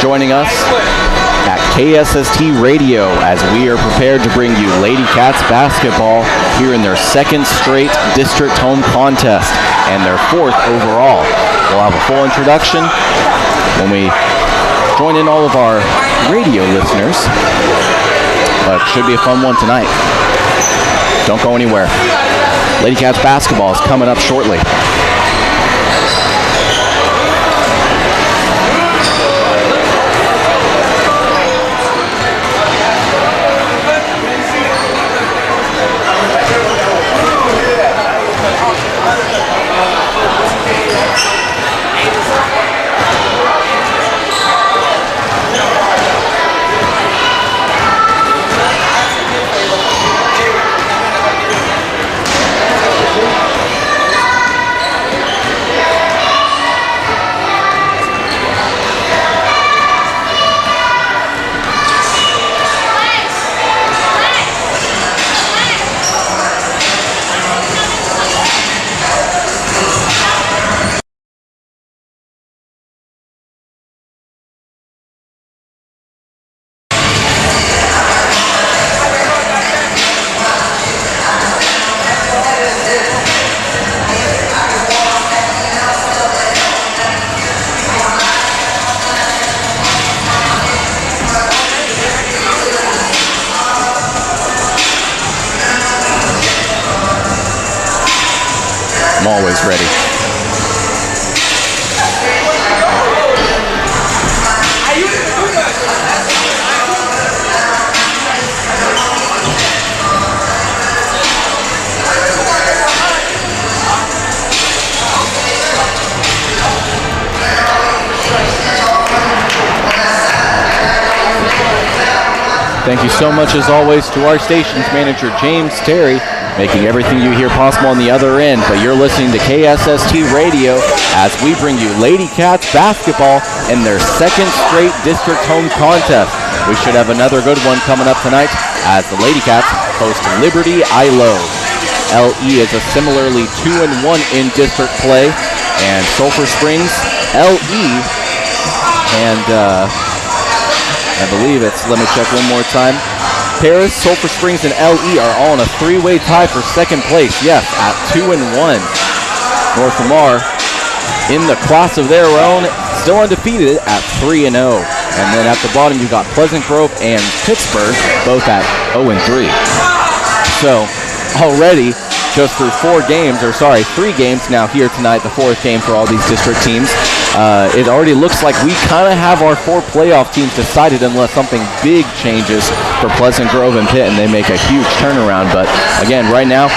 joining us at KSST Radio as we are prepared to bring you Ladycats basketball here in their second straight district home contest and their fourth overall. We'll have a full introduction when we join in all of our radio listeners, but it should be a fun one tonight. Don't go anywhere. Ladycats basketball is coming up shortly. Always ready. Thank you so much, as always, to our station's manager, James Terry, making everything you hear possible on the other end. But you're listening to KSST Radio as we bring you Ladycats basketball in their second straight district home contest. We should have another good one coming up tonight as the Ladycats host Liberty Eylau. LE is a similarly 2-1 in district play, and Sulphur Springs, LE, and I believe it's, let me check one more time, Paris, Sulphur Springs, and LE are all in a three-way tie for second place. Yes, at 2-1. North Lamar, in the class of their own, still undefeated at 3-0. And then at the bottom, you've got Pleasant Grove and Pittsburgh, both at 0-3. So, already, just through 3 games now here tonight, the fourth game for all these district teams. It already looks like we kind of have our 4 playoff teams decided unless something big changes for Pleasant Grove and Pitt and they make a huge turnaround. But again, right now,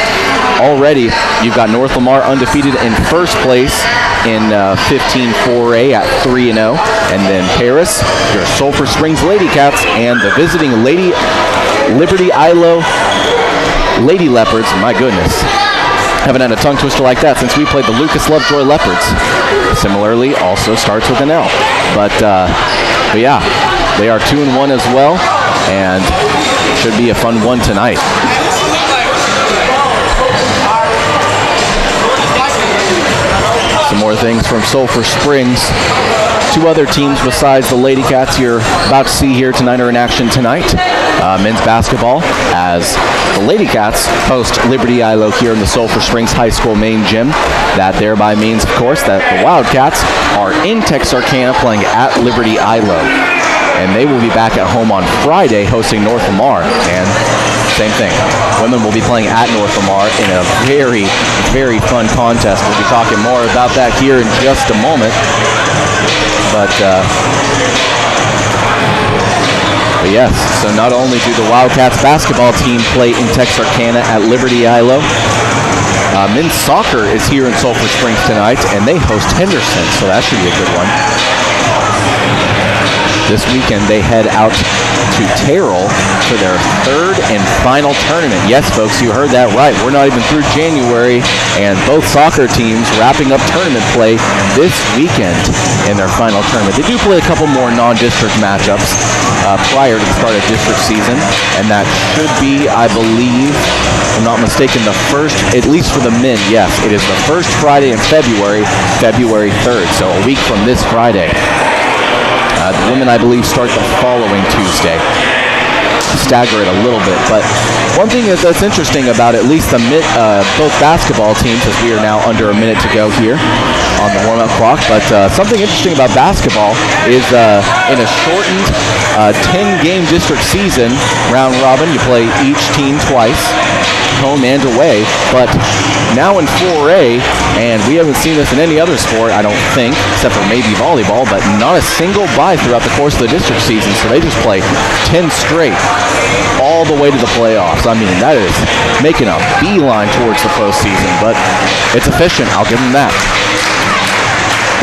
already you've got North Lamar undefeated in first place in 15-4A at 3-0. And then Paris, your Sulphur Springs Ladycats, and the visiting Liberty Eylau Lady Leopards, my goodness. Haven't had a tongue twister like that since we played the Lucas Lovejoy Leopards. Similarly, also starts with an L. But yeah, they are 2-1 as well, and should be a fun one tonight. Some more things from Sulphur Springs. 2 other teams besides the Ladycats you're about to see here tonight are in action tonight. Men's basketball, as the Ladycats host Liberty Eylau here in the Sulphur Springs High School main gym. That thereby means, of course, that the Wildcats are in Texarkana playing at Liberty Eylau. And they will be back at home on Friday hosting North Lamar. And same thing. Women will be playing at North Lamar in a very, very fun contest. We'll be talking more about that here in just a moment. But yes, so not only do the Wildcats basketball team play in Texarkana at Liberty Eylau, men's soccer is here in Sulphur Springs tonight, and they host Henderson, so that should be a good one. This weekend, they head out to Terrell for their 3rd and final tournament. Yes, folks, you heard that right. We're not even through January, and both soccer teams wrapping up tournament play this weekend in their final tournament. They do play a couple more non-district matchups prior to the start of district season, and that should be, I believe, if I'm not mistaken, the first, at least for the men, yes, it is the first Friday in February, February 3rd, so a week from this Friday. The women, I believe, start the following Tuesday. Stagger it a little bit, but one thing that's interesting about at least both basketball teams, as we are now under a minute to go here on the warm-up clock, but something interesting about basketball is in a shortened 10-game district season, round robin, you play each team twice, home and away, but now in 4A, and we haven't seen this in any other sport, I don't think, except for maybe volleyball, but not a single bye throughout the course of the district season, so they just play 10 straight all the way to the playoffs. I mean, that is making a beeline towards the postseason, but it's efficient. I'll give them that.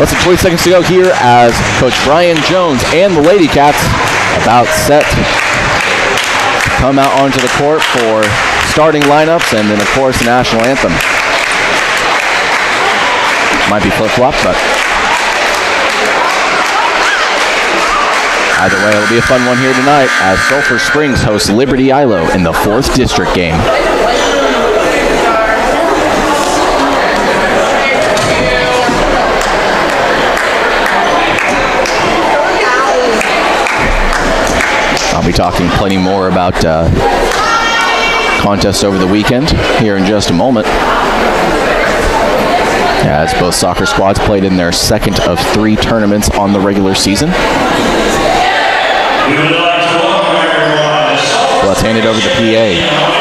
Less than 20 seconds to go here as Coach Brian Jones and the Ladycats about set to come out onto the court for starting lineups and then, of course, the national anthem. Might be flip-flop, but either way, it'll be a fun one here tonight as Sulphur Springs hosts Liberty Eylau in the 4th district game. I'll be talking plenty more about contests over the weekend here in just a moment, as both soccer squads played in their second of 3 tournaments on the regular season. Let's hand it over to PA.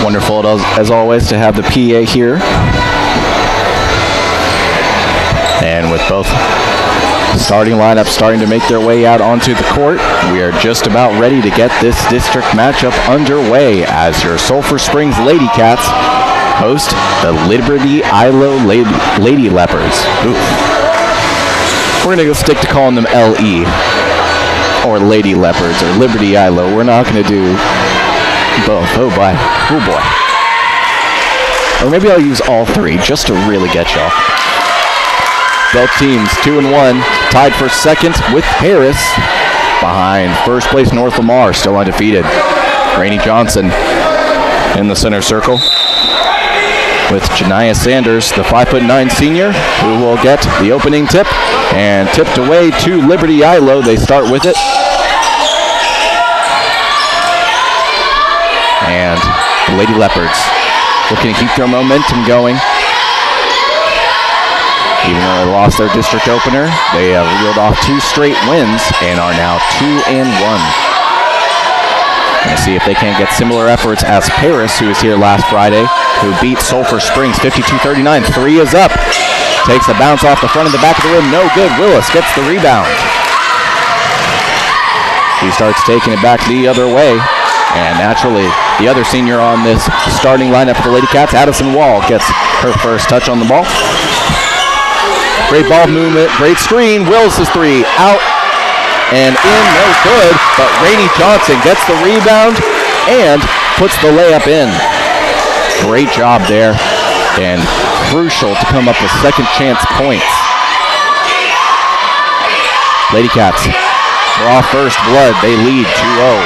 Wonderful as always to have the PA here. And with both starting lineups starting to make their way out onto the court, we are just about ready to get this district matchup underway as your Sulphur Springs Ladycats host the Liberty Eylau Lady Leopards. Oof. We're going to stick to calling them LE, or Lady Leopards, or Liberty Eylau. We're not going to do both. Oh boy. Oh boy. Or maybe I'll use all three just to really get y'all. Both teams 2-1, tied for second with Paris. Behind first place North Lamar, still undefeated. Rainey Johnson in the center circle with Janiyah Sanders, the 5'9" senior, who will get the opening tip and tipped away to Liberty Eylau. They start with it. And the Lady Leopards looking to keep their momentum going. Even though they lost their district opener, they have reeled off 2 straight wins and are now 2-1. Going to see if they can get similar efforts as Paris, who was here last Friday, who beat Sulphur Springs 52-39. 3 is up. Takes the bounce off the front and the back of the rim. No good. Willis gets the rebound. He starts taking it back the other way. And naturally, the other senior on this starting lineup for the Ladycats, Addison Wall, gets her first touch on the ball. Great ball movement, great screen. Willis' 3 out and in, no good. But Rainey Johnson gets the rebound and puts the layup in. Great job there, and crucial to come up with second chance points. Ladycats draw first blood. They lead 2-0.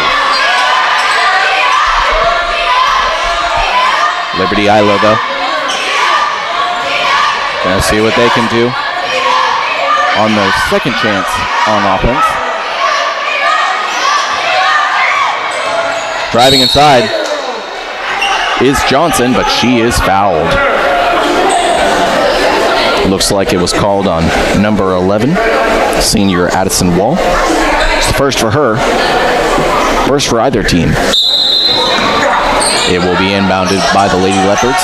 Liberty Eylau, though, gonna see what they can do on their second chance on offense. Driving inside is Johnson, but she is fouled. Looks like it was called on number 11, senior Addison Wall. It's the first for her, first for either team. It will be inbounded by the Lady Leopards.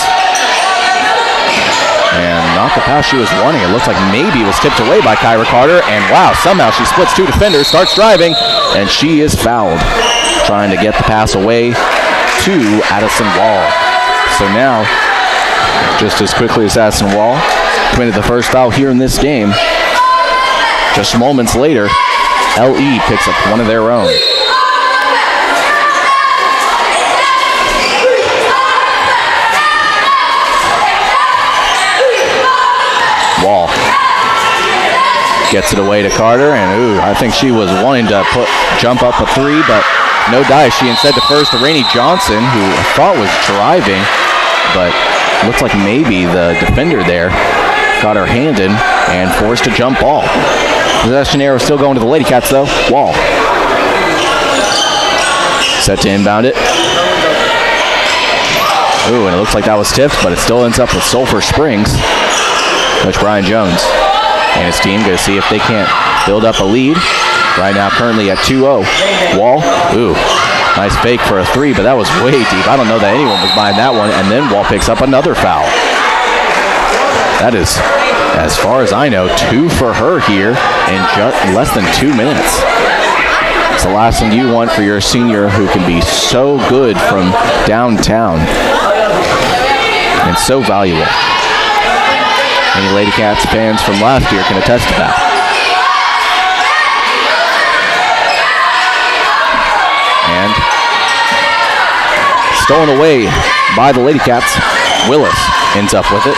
And not the pass she was wanting. It looks like maybe it was tipped away by Kyra Carter. And wow, somehow she splits 2 defenders, starts driving, and she is fouled. Trying to get the pass away to Addison Wall. So now, just as quickly as Addison Wall committed the first foul here in this game, just moments later, LE picks up one of their own. Wall gets it away to Carter, and I think she was wanting to jump up a 3, but no dice. She instead defers to Rainey Johnson, who I thought was driving, but looks like maybe the defender there got her hand in and forced a jump ball. Possession arrow still going to the Ladycats, though. Wall set to inbound it. Ooh, and it looks like that was tipped, but it still ends up with Sulphur Springs. Coach Brian Jones and his team going to see if they can't build up a lead. Right now, currently at 2-0. Wall, nice fake for a 3, but that was way deep. I don't know that anyone was buying that one. And then Wall picks up another foul. That is, as far as I know, 2 for her here in just less than 2 minutes. It's the last thing you want for your senior, who can be so good from downtown and so valuable. Any Ladycats fans from last year can attest to that. And stolen away by the Ladycats. Willis ends up with it.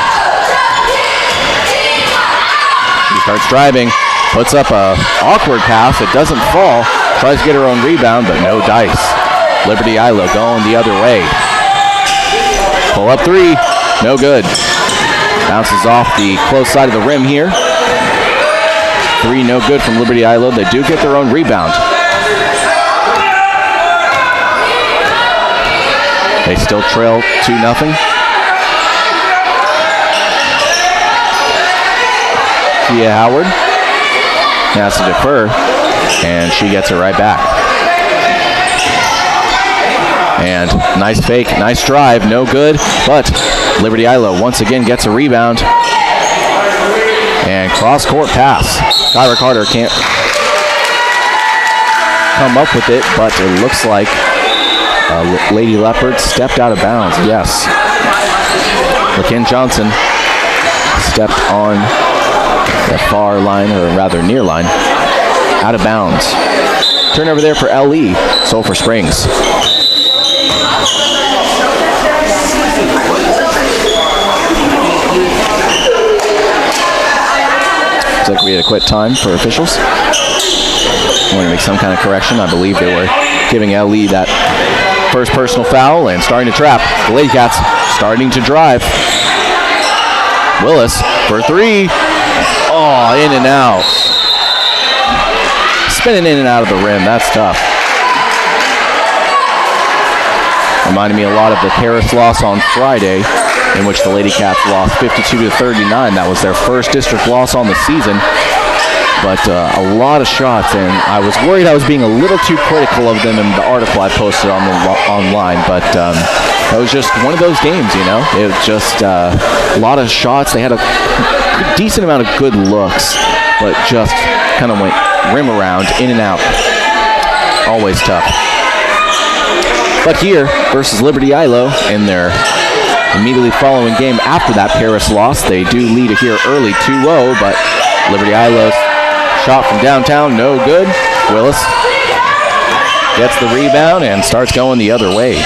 She starts driving, puts up a awkward pass. It doesn't fall. Tries to get her own rebound, but no dice. Liberty Eylau going the other way. Pull up 3, no good. Bounces off the close side of the rim here. 3 no good from Liberty Eylau. They do get their own rebound. They still trail 2-0. Kia Howard has to defer, and she gets it right back. And nice fake, nice drive, no good. But Liberty Eylau once again gets a rebound. And cross-court pass. Kyra Carter can't come up with it, but it looks like Lady Leopard stepped out of bounds. Yes. LaKen Johnson stepped on the far line, or rather near line, out of bounds. Turnover there for LE, Sulphur Springs. Looks like we had a quit time for officials. I want to make some kind of correction. I believe they were giving LE that first personal foul and starting to trap. The Ladycats starting to drive. Willis for three. Oh, in and out. Spinning in and out of the rim. That's tough. Reminded me a lot of the Paris loss on Friday, in which the Ladycats lost 52-39. That was their first district loss on the season. But a lot of shots, and I was worried I was being a little too critical of them in the article I posted on online. But it was just one of those games, you know. It was just a lot of shots. They had a decent amount of good looks, but just kind of went rim around, in and out. Always tough. But here, versus Liberty Eylau, in their immediately following game after that Paris loss, they do lead it here early 2-0, but Liberty Eylau's shot from downtown, no good. Willis gets the rebound and starts going the other way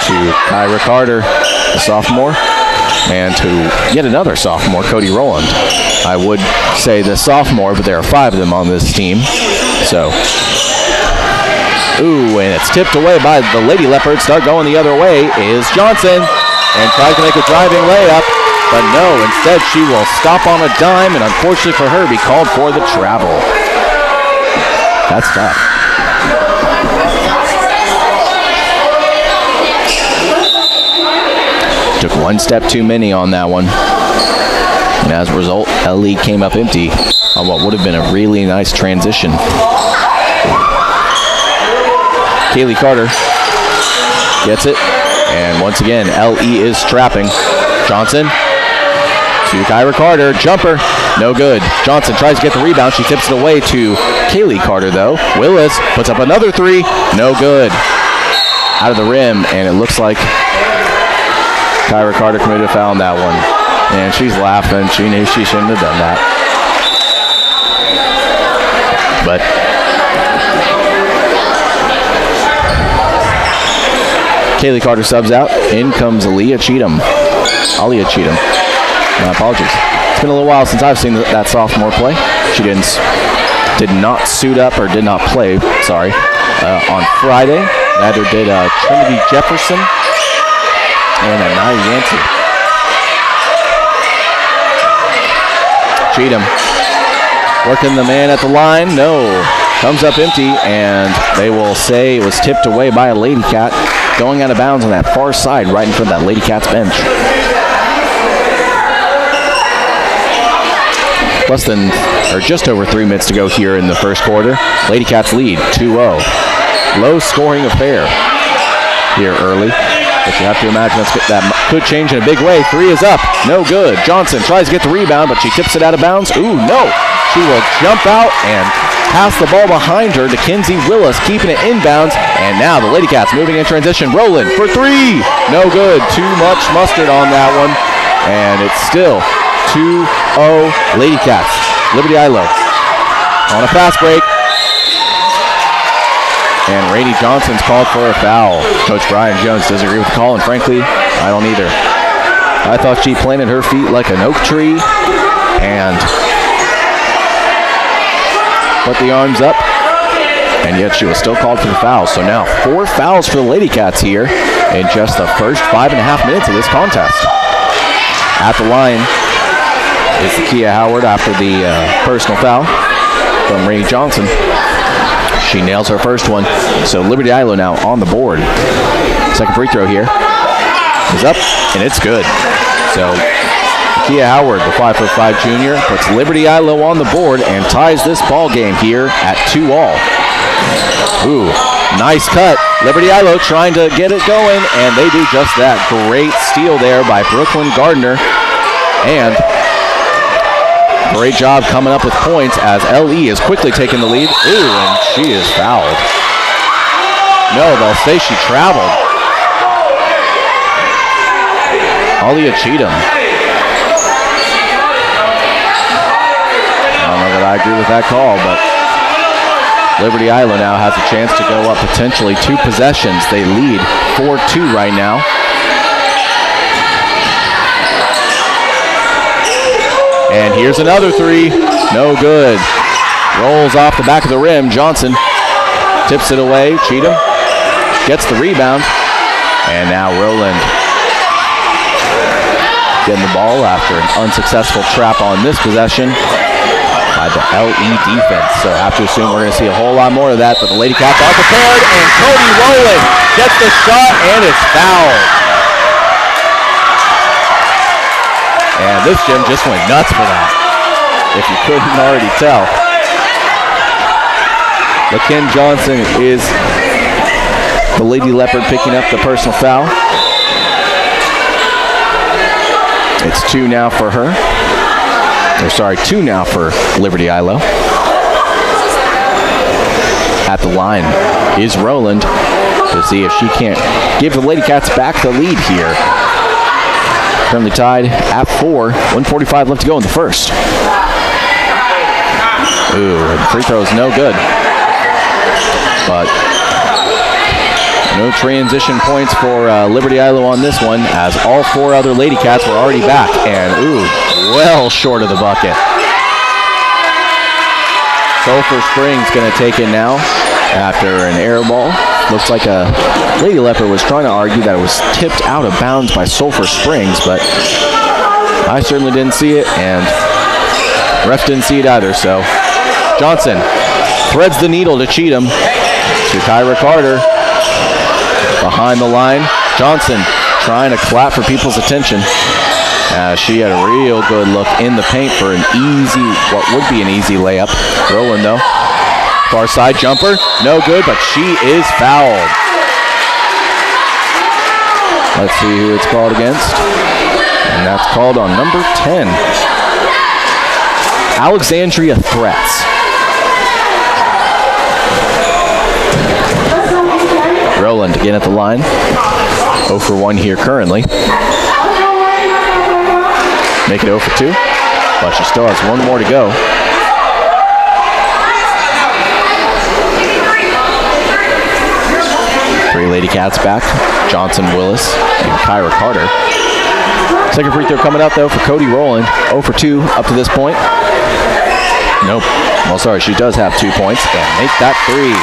to Kyra Carter, the sophomore, and to yet another sophomore, Cody Rowland. I would say the sophomore, but there are 5 of them on this team. So, ooh, and it's tipped away by the Lady Leopards. Start going the other way is Johnson, and tries to make a driving layup. But no, instead she will stop on a dime and unfortunately for her be called for the travel. That's tough. Took one step too many on that one. And as a result, LE came up empty on what would have been a really nice transition. Kaylee Carter gets it. And once again, LE is trapping. Johnson to Kyra Carter, jumper, no good. Johnson tries to get the rebound. She tips it away to Kaylee Carter, though. Willis puts up another three, no good. Out of the rim, and it looks like Kyra Carter committed a foul on that one. And she's laughing. She knew she shouldn't have done that. But Kaylee Carter subs out. In comes Aaliyah Cheatham. My apologies. It's been a little while since I've seen that sophomore play. She did not suit up, or did not play, sorry, on Friday. Neither did Trinity Jefferson and Anaya Yancey. Cheatham working the man at the line. No. Comes up empty, and they will say it was tipped away by a Lady Cat, going out of bounds on that far side, right in front of that Lady Cat's bench. Less than, or just over 3 minutes to go here in the first quarter. Lady Cats lead 2-0. Low scoring affair here early, but you have to imagine that could change in a big way. Three is up, no good. Johnson tries to get the rebound, but she tips it out of bounds. Ooh, no. She will jump out and pass the ball behind her to Kinsey Willis, keeping it inbounds. And now the Lady Cats moving in transition. Rowland for three, no good. Too much mustard on that one, and it's still 2-0 Lady Cats. Liberty Eylau on a fast break. And Rainey Johnson's called for a foul. Coach Brian Jones doesn't agree with the call, and frankly, I don't either. I thought she planted her feet like an oak tree and put the arms up, and yet she was still called for the foul. So now 4 fouls for the Lady Cats here in just the first 5.5 minutes of this contest. At the line is Kia Howard after the personal foul from Rainey Johnson. She nails her first one. So Liberty Eylau now on the board. Second free throw here is up, and it's good. So Kia Howard, the 5'5" junior, puts Liberty Eylau on the board and ties this ball game here at 2-all. Ooh, Nice cut. Liberty Eylau trying to get it going, and they do just that. Great steal there by Brooklyn Gardner. And great job coming up with points as LE is quickly taking the lead. Ooh, and she is fouled. No, they'll say she traveled. Alia Cheatham. I don't know that I agree with that call, but Liberty Eylau now has a chance to go up potentially 2 possessions. They lead 4-2 right now. And here's another 3. No good. Rolls off the back of the rim. Johnson tips it away. Cheatham gets the rebound. And now Rowland getting the ball after an unsuccessful trap on this possession by the LE defense. So I have to assume we're going to see a whole lot more of that. But the Ladycats are prepared. And Cody Rowland gets the shot and it's fouled. And this gym just went nuts for that, if you couldn't already tell. LaKen Johnson is the Lady Leopard picking up the personal foul. It's 2 now for her. 2 now for Liberty Eylau. At the line is Rowland to see if she can't give the Ladycats back the lead here. Currently tied at 4. 1:45 left to go in the first. Ooh, and free throw is no good. But no transition points for Liberty Eylau on this one, as all 4 other Ladycats were already back. And ooh, well short of the bucket. Sulphur Springs going to take it now after an air ball. Looks like a Lady Leopard was trying to argue that it was tipped out of bounds by Sulphur Springs, but I certainly didn't see it, and ref didn't see it either. So Johnson threads the needle to Cheatham, to Kyra Carter. Behind the line, Johnson trying to clap for people's attention. She had a real good look in the paint for an easy, what would be an easy layup. Rowland though. Far side jumper, no good, but she is fouled. Let's see who it's called against. And that's called on number 10. Alexandria Threats. Rowland again at the line. 0 for 1 here currently. Make it 0 for 2, but she still has 1 more to go. Three Ladycats back. Johnson, Willis, and Kyra Carter. Second free throw coming up though for Cody Rowland. 0 for 2 up to this point. Nope. Well, sorry, she does have 2 points. And make that 3.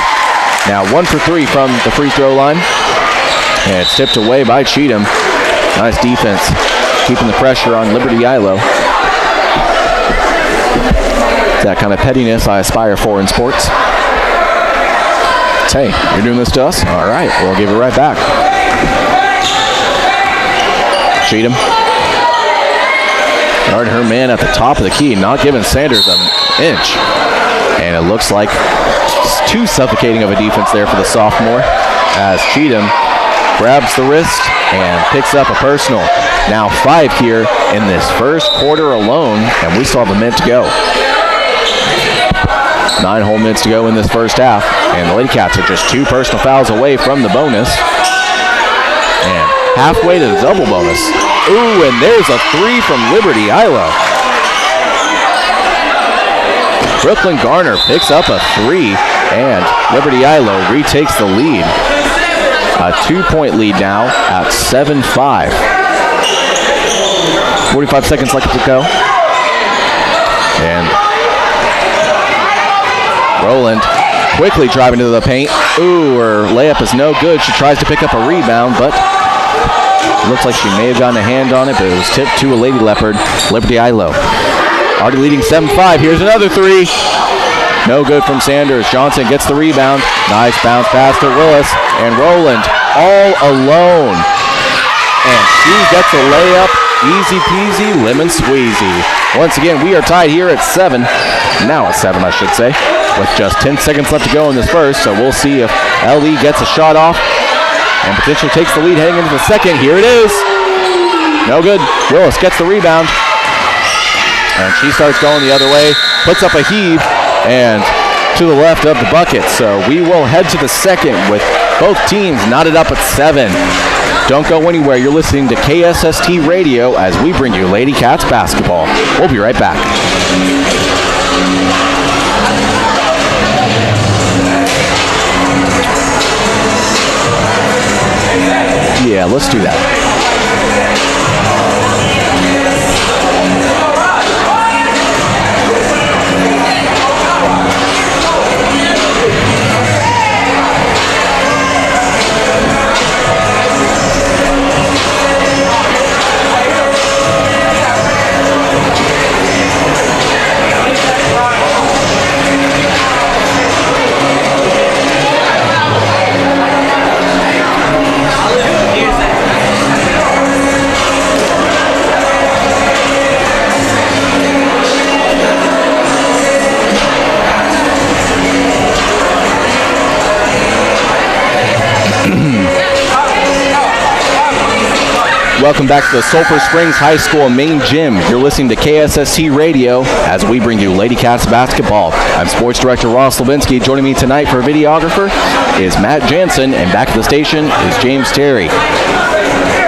Now 1 for 3 from the free throw line. And it's tipped away by Cheatham. Nice defense, keeping the pressure on Liberty Eylau. It's that kind of pettiness I aspire for in sports. Hey, you're doing this to us? All right, we'll give it right back. Cheatham. Guarding her man at the top of the key, not giving Sanders an inch. And it looks like it's too suffocating of a defense there for the sophomore, as Cheatham grabs the wrist and picks up a personal. Now 5 here in this first quarter alone, and we still have a minute to go. 9 whole minutes to go in this first half, and the Ladycats are just 2 personal fouls away from the bonus. And halfway to the double bonus. Ooh, and there's a 3 from Liberty Eylau. Brooklyn Garner picks up a 3, and Liberty Eylau retakes the lead. A 2-point lead now at 7-5. 45 seconds left to go. And Rowland quickly driving to the paint. Ooh, her layup is no good. She tries to pick up a rebound, but it looks like she may have gotten a hand on it, but it was tipped to a Lady Leopard. Liberty Eylau already leading 7-5. Here's another 3. No good from Sanders. Johnson gets the rebound. Nice bounce pass to Willis. And Rowland all alone. And she gets a layup. Easy peasy, lemon squeezy. Once again, we are tied here at 7. Now at 7, I should say. with just 10 seconds left to go in this first, so we'll see if LE gets a shot off and potentially takes the lead heading into the second. Here it is. No good. Willis gets the rebound, and she starts going the other way, puts up a heave, and to the left of the bucket. So we will head to the second with both teams knotted up at 7. Don't go anywhere. You're listening to KSST Radio as we bring you Lady Cats basketball. We'll be right back. Yeah, let's do that. Welcome back to the Sulphur Springs High School main gym. You're listening to KSST Radio as we bring you Lady Cats basketball. I'm Sports Director Ross Levinsky. Joining me tonight for videographer is Matt Jansen, and back at the station is James Terry.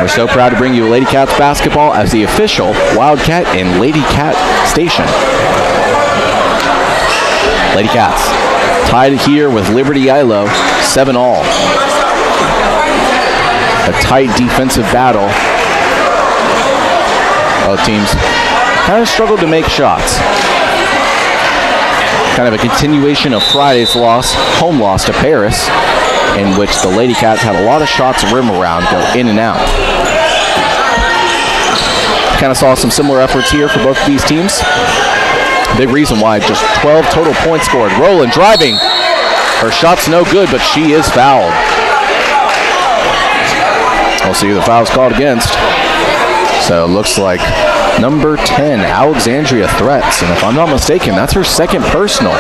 We're so proud to bring you Lady Cats basketball as the official Wildcat and Lady Cat station. Lady Cats tied here with Liberty Eylau, 7-all. A tight defensive battle. Both teams kind of struggled to make shots. Kind of a continuation of Friday's loss, home loss to Paris, in which the Lady Cats had a lot of shots rim around go in and out. Kind of saw some similar efforts here for both of these teams. Big reason why just 12 total points scored. Rowland driving. Her shot's no good, but she is fouled. We'll see who the foul's called against. So it looks like number 10, Alexandria Threats. And if I'm not mistaken, that's her second personal.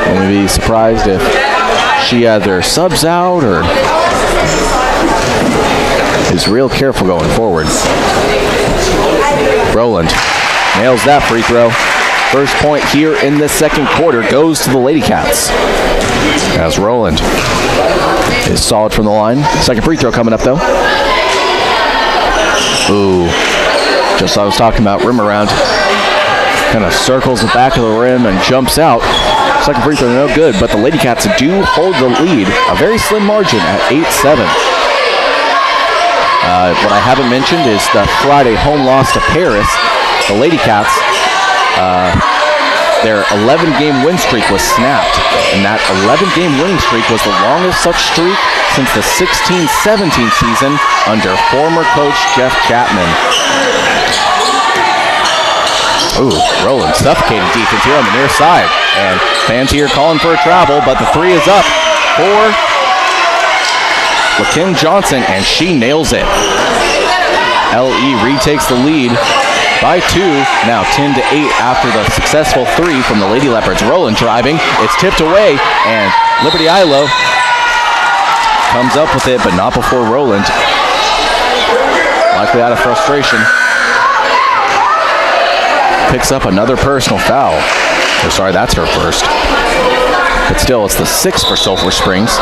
I wouldn't be surprised if she either subs out or is real careful going forward. Rowland nails that free throw. First point here in the second quarter goes to the Lady Cats. As Rowland is solid from the line. Second free throw coming up though. Ooh, just like I was talking about, rim around. Kind of circles the back of the rim and jumps out. Second free throw no good, but the Lady Cats do hold the lead. A very slim margin at 8-7. What I haven't mentioned is the Friday home loss to Paris. The Lady Cats, their 11-game win streak was snapped, and that 11-game winning streak was the longest such streak since the 16-17 season under former coach Jeff Chapman. Ooh, Rowland suffocating defense here on the near side, and fans here calling for a travel, but the three is up for LaKen Johnson, and she nails it. LE retakes the lead by 2, now 10-8 after the successful 3 from the Lady Leopards. Rowland driving, it's tipped away, and Liberty Eylau comes up with it, but not before Rowland. Likely out of frustration. Picks up another personal foul. Oh, sorry, that's her first. But still, it's the 6th for Sulphur Springs.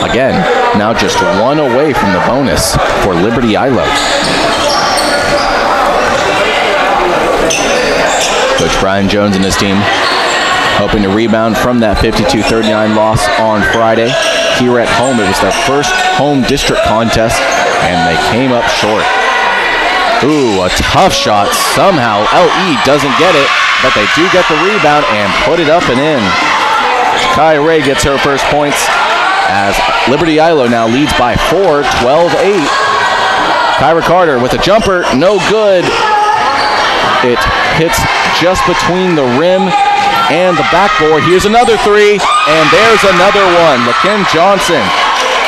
Again, now just 1 away from the bonus for Liberty Eylau. Coach Brian Jones and his team hoping to rebound from that 52-39 loss on Friday. Here at home, it was their first home district contest, and they came up short. Ooh, a tough shot. Somehow, LE doesn't get it, but they do get the rebound and put it up and in. Kai Ray gets her first points as Liberty Eylau now leads by 4, 12-8. Kyra Carter with a jumper, no good. It hits just between the rim and the backboard. Here's another 3, and there's another one. LaKen Johnson,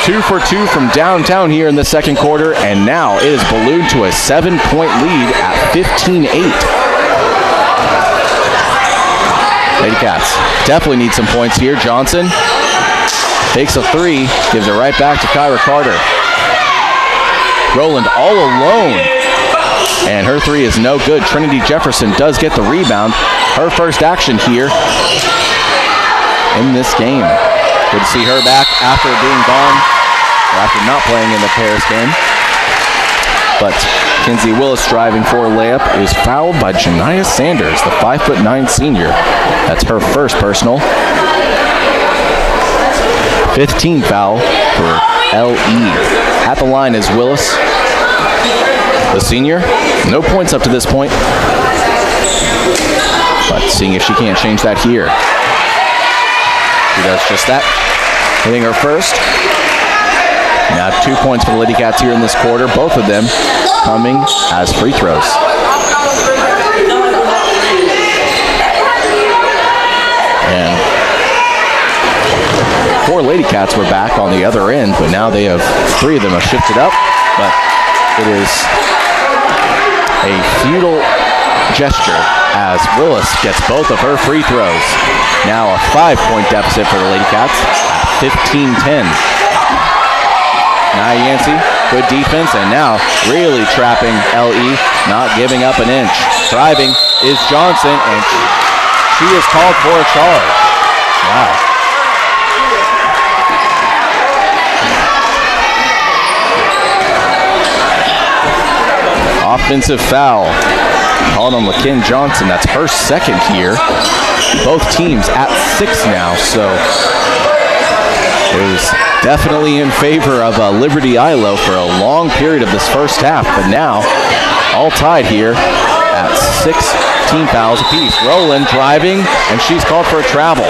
2 for 2 from downtown here in the second quarter, and now it is ballooned to a 7-point lead at 15-8. Lady Cats definitely need some points here. Johnson takes a three, gives it right back to Kyra Carter. Rowland all alone, and her three is no good. Trinity Jefferson does get the rebound. Her first action here in this game. Good to see her back after being gone, or after not playing in the Paris game. But Kinsey Willis driving for a layup is fouled by Janiah Sanders, the 5'9" senior. That's her first personal. 15th foul for L.E. At the line is Willis, the senior. No points up to this point, but seeing if she can't change that here. She does just that, hitting her first. Now 2 points for the Lady Cats here in this quarter, both of them coming as free throws. And 4 Lady Cats were back on the other end, but now they have 3 of them have shifted up. But it is a futile gesture as Willis gets both of her free throws. Now a 5-point deficit for the Lady Cats at 15-10. Nia Yancey, good defense, and now really trapping L.E., not giving up an inch. Driving is Johnson, and she is called for a charge. Wow. Offensive foul called on LaKen Johnson. That's her second here. Both teams at 6 now, so it was definitely in favor of Liberty Eylau for a long period of this first half, but now all tied here at 16 fouls apiece. Rowland driving, and she's called for a travel.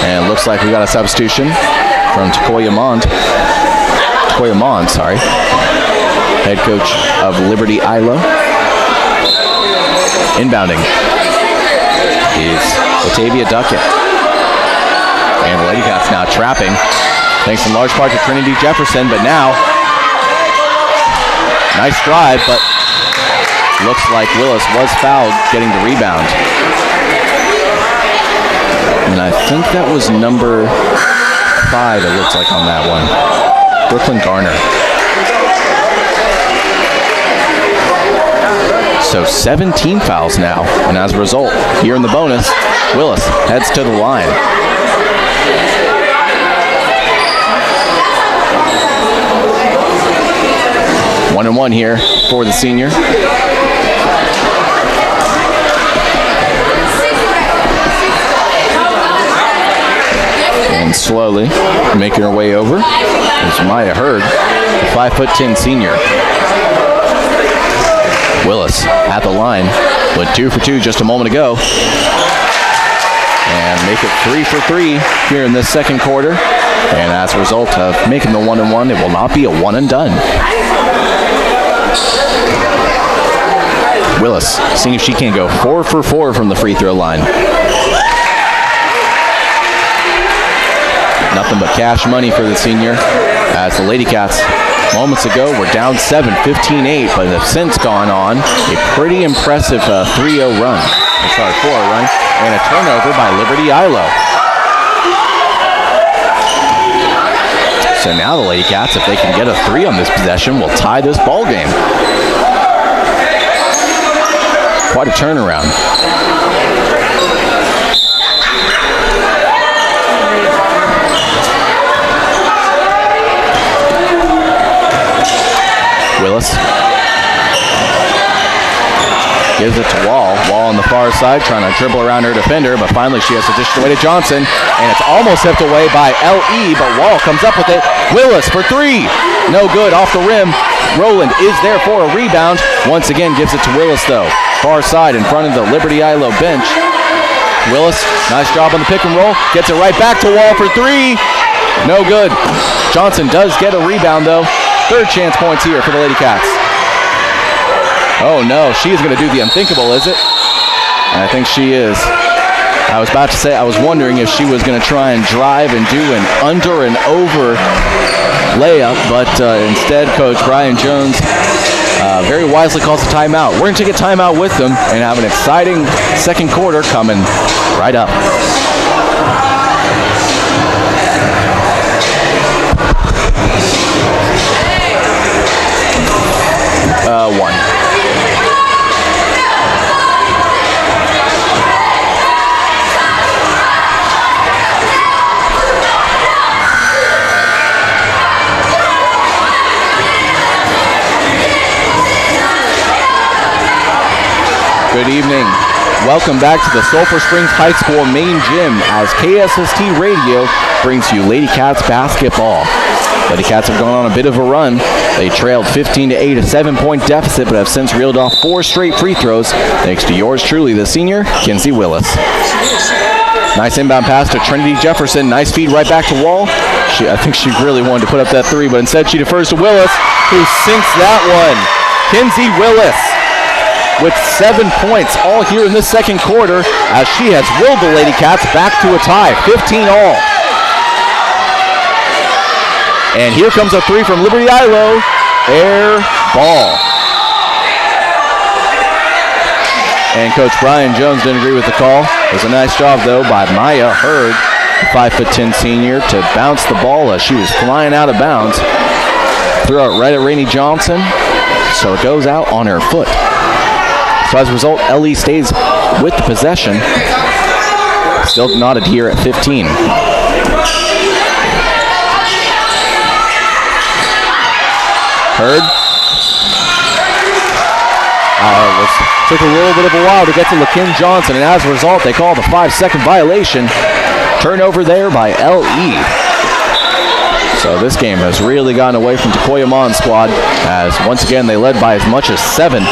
And it looks like we got a substitution from Takoya Mond, head coach of Liberty Eylau. Inbounding is Latavia Duckett. And the Lady Cats now trapping, thanks in large part to Trinity Jefferson, but now, nice drive, but looks like Willis was fouled getting the rebound. And I think that was number 5, it looks like, on that one. Brooklyn Garner. So 17 fouls now, and as a result, here in the bonus, Willis heads to the line. One and one here for the senior. And slowly making her way over is Maya Hurd, the 5'10" senior. Willis at the line, went 2 for 2 just a moment ago. And make it 3 for 3 here in this second quarter. And as a result of making the 1-and-1, it will not be a one and done. Willis seeing if she can go 4 for 4 from the free throw line. Nothing but cash money for the senior, as the Lady Cats moments ago were down 7, 15-8, but have since gone on a pretty impressive 3-0 run. 4-0 run, and a turnover by Liberty Eylau. So now the Lady Cats, if they can get a 3 on this possession, will tie this ball game. Quite a turnaround. Willis gives it to Wall. Wall on the far side, trying to dribble around her defender, but finally she has to dish it away to Johnson, and it's almost tipped away by L.E., but Wall comes up with it. Willis for 3. No good, off the rim. Rowland is there for a rebound. Once again gives it to Willis, though. Far side in front of the Liberty Eylau bench. Willis, nice job on the pick and roll. Gets it right back to Wall for 3. No good. Johnson does get a rebound, though. Third chance points here for the Lady Cats. Oh no, she is going to do the unthinkable, is it? And I think she is. I was about to say, I was wondering if she was going to try and drive and do an under and over layup, but instead Coach Brian Jones very wisely calls a timeout. We're going to take a timeout with them and have an exciting second quarter coming right up. One. Good evening. Welcome back to the Sulphur Springs High School main gym as KSST Radio brings you Ladycats basketball. Ladycats have gone on a bit of a run. They trailed 15-8, a 7-point deficit, but have since reeled off 4 straight free throws, thanks to yours truly, the senior, Kinsey Willis. Nice inbound pass to Trinity Jefferson. Nice feed right back to Wall. I think she really wanted to put up that 3, but instead she defers to Willis, who sinks that one. Kinsey Willis with 7 points all here in this second quarter as she has willed the Ladycats back to a tie, 15 all. And here comes a 3 from Liberty Eylau. Air ball. And Coach Brian Jones didn't agree with the call. It was a nice job, though, by Maya Hurd, the 5'10" senior, to bounce the ball as she was flying out of bounds. Threw it right at Rainey Johnson, so it goes out on her foot. So as a result, LE stays with the possession. Still knotted here at 15. Hurd. Took a little bit of a while to get to LaKin Johnson, and as a result, they call the 5-second violation. Turnover there by LE. So this game has really gotten away from Takoya Mon's squad, as once again they led by as much as 7,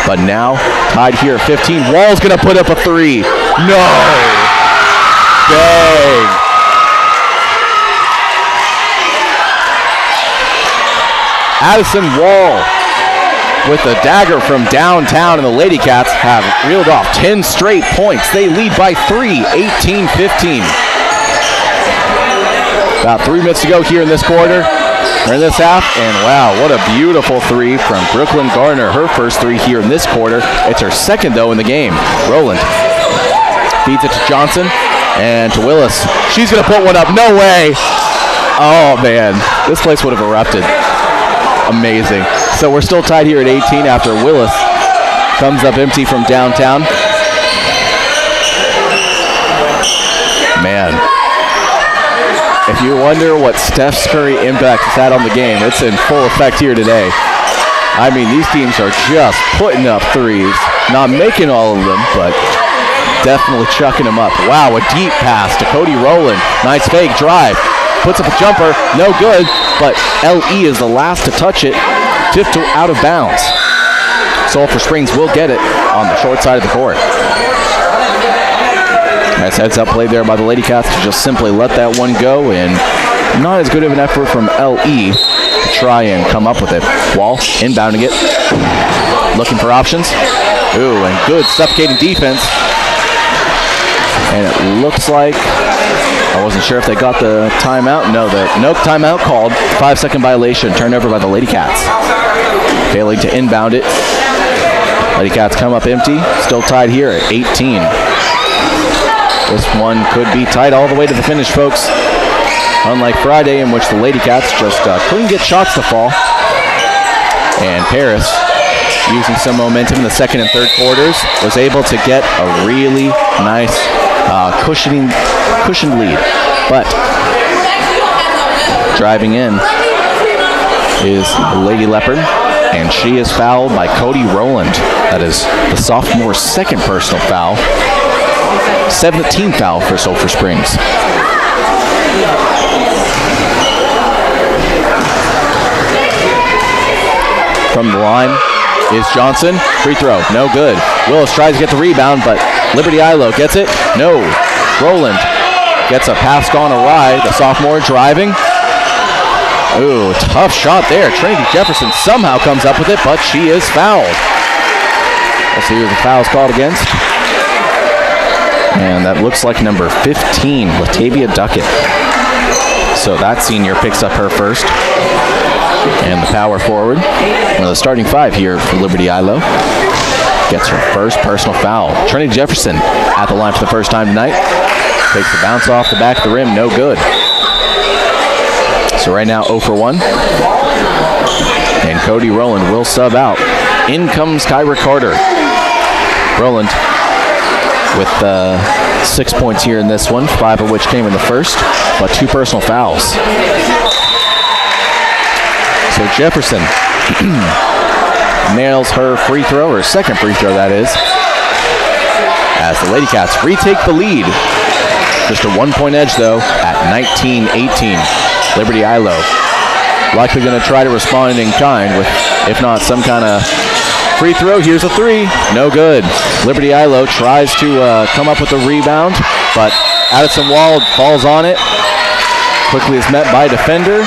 but now tied here at 15. Wall's gonna put up a 3. No! Dang! Addison Wall with a dagger from downtown, and the Ladycats have reeled off 10 straight points. They lead by 3, 18-15. About 3 minutes to go here in this quarter, or in this half, and wow, what a beautiful 3 from Brooklyn Gardner. Her first 3 here in this quarter. It's her second, though, in the game. Rowland feeds it to Johnson and to Willis. She's going to put one up. No way. Oh, man. This place would have erupted. Amazing. So we're still tied here at 18 after Willis comes up empty from downtown. Man. If you wonder what Steph Curry impact has had on the game, it's in full effect here today. I mean, these teams are just putting up threes. Not making all of them, but definitely chucking them up. Wow, a deep pass to Cody Rowland. Nice fake drive. Puts up a jumper. No good, but LE is the last to touch it. Tipped out of bounds. Sulphur Springs will get it on the short side of the court. Nice heads-up play there by the Ladycats to just simply let that one go, and not as good of an effort from LE to try and come up with it. Wall inbounding it, looking for options. Ooh, and good suffocating defense. And it looks like, I wasn't sure if they got the timeout. No timeout called. 5-second violation, turnover by the Ladycats. Failing to inbound it. Ladycats come up empty, still tied here at 18. This one could be tight all the way to the finish, folks. Unlike Friday, in which the Ladycats just couldn't get shots to fall. And Paris, using some momentum in the second and third quarters, was able to get a really nice cushioned lead. But driving in is Lady Leopard, and she is fouled by Cody Rowland. That is the sophomore's second personal foul. 17th foul for Sulphur Springs. From the line is Johnson. Free throw, no good. Willis tries to get the rebound, but Liberty Eylau gets it. No. Rowland gets a pass gone awry. The sophomore driving. Ooh, tough shot there. Trinity Jefferson somehow comes up with it, but she is fouled. Let's see who the foul's called against. And that looks like number 15, Latavia Duckett. So that senior picks up her first. And the power forward, one of the starting five here for Liberty Eylau, gets her first personal foul. Trinity Jefferson at the line for the first time tonight. Takes the bounce off the back of the rim, no good. So right now 0 for 1. And Cody Rowland will sub out. In comes Kyra Carter. Rowland with 6 points here in this one, 5 of which came in the first, but 2 personal fouls. So Jefferson nails her free throw, or second free throw that is, as the Ladycats retake the lead. Just a 1-point edge though at 19-18. Liberty Eylau likely going to try to respond in kind with, if not some kind of free throw. Here's a 3, no good. Liberty Eylau tries to come up with a rebound, but Addison Wald falls on it. Quickly is met by a defender.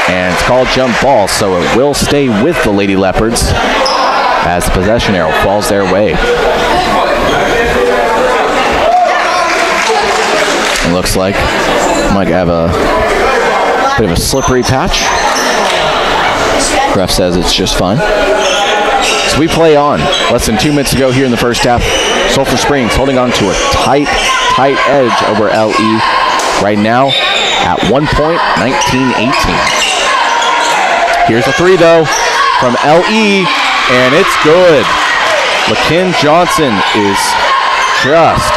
And it's called jump ball, so it will stay with the Lady Leopards as the possession arrow falls their way. It looks like might have a bit of a slippery patch. Ref says it's just fine. So we play on. Less than 2 minutes to go here in the first half. Sulphur Springs holding on to a tight edge over LE right now at 1 point, 19-18. Here's a 3 though from LE, and it's good. LaKen Johnson is just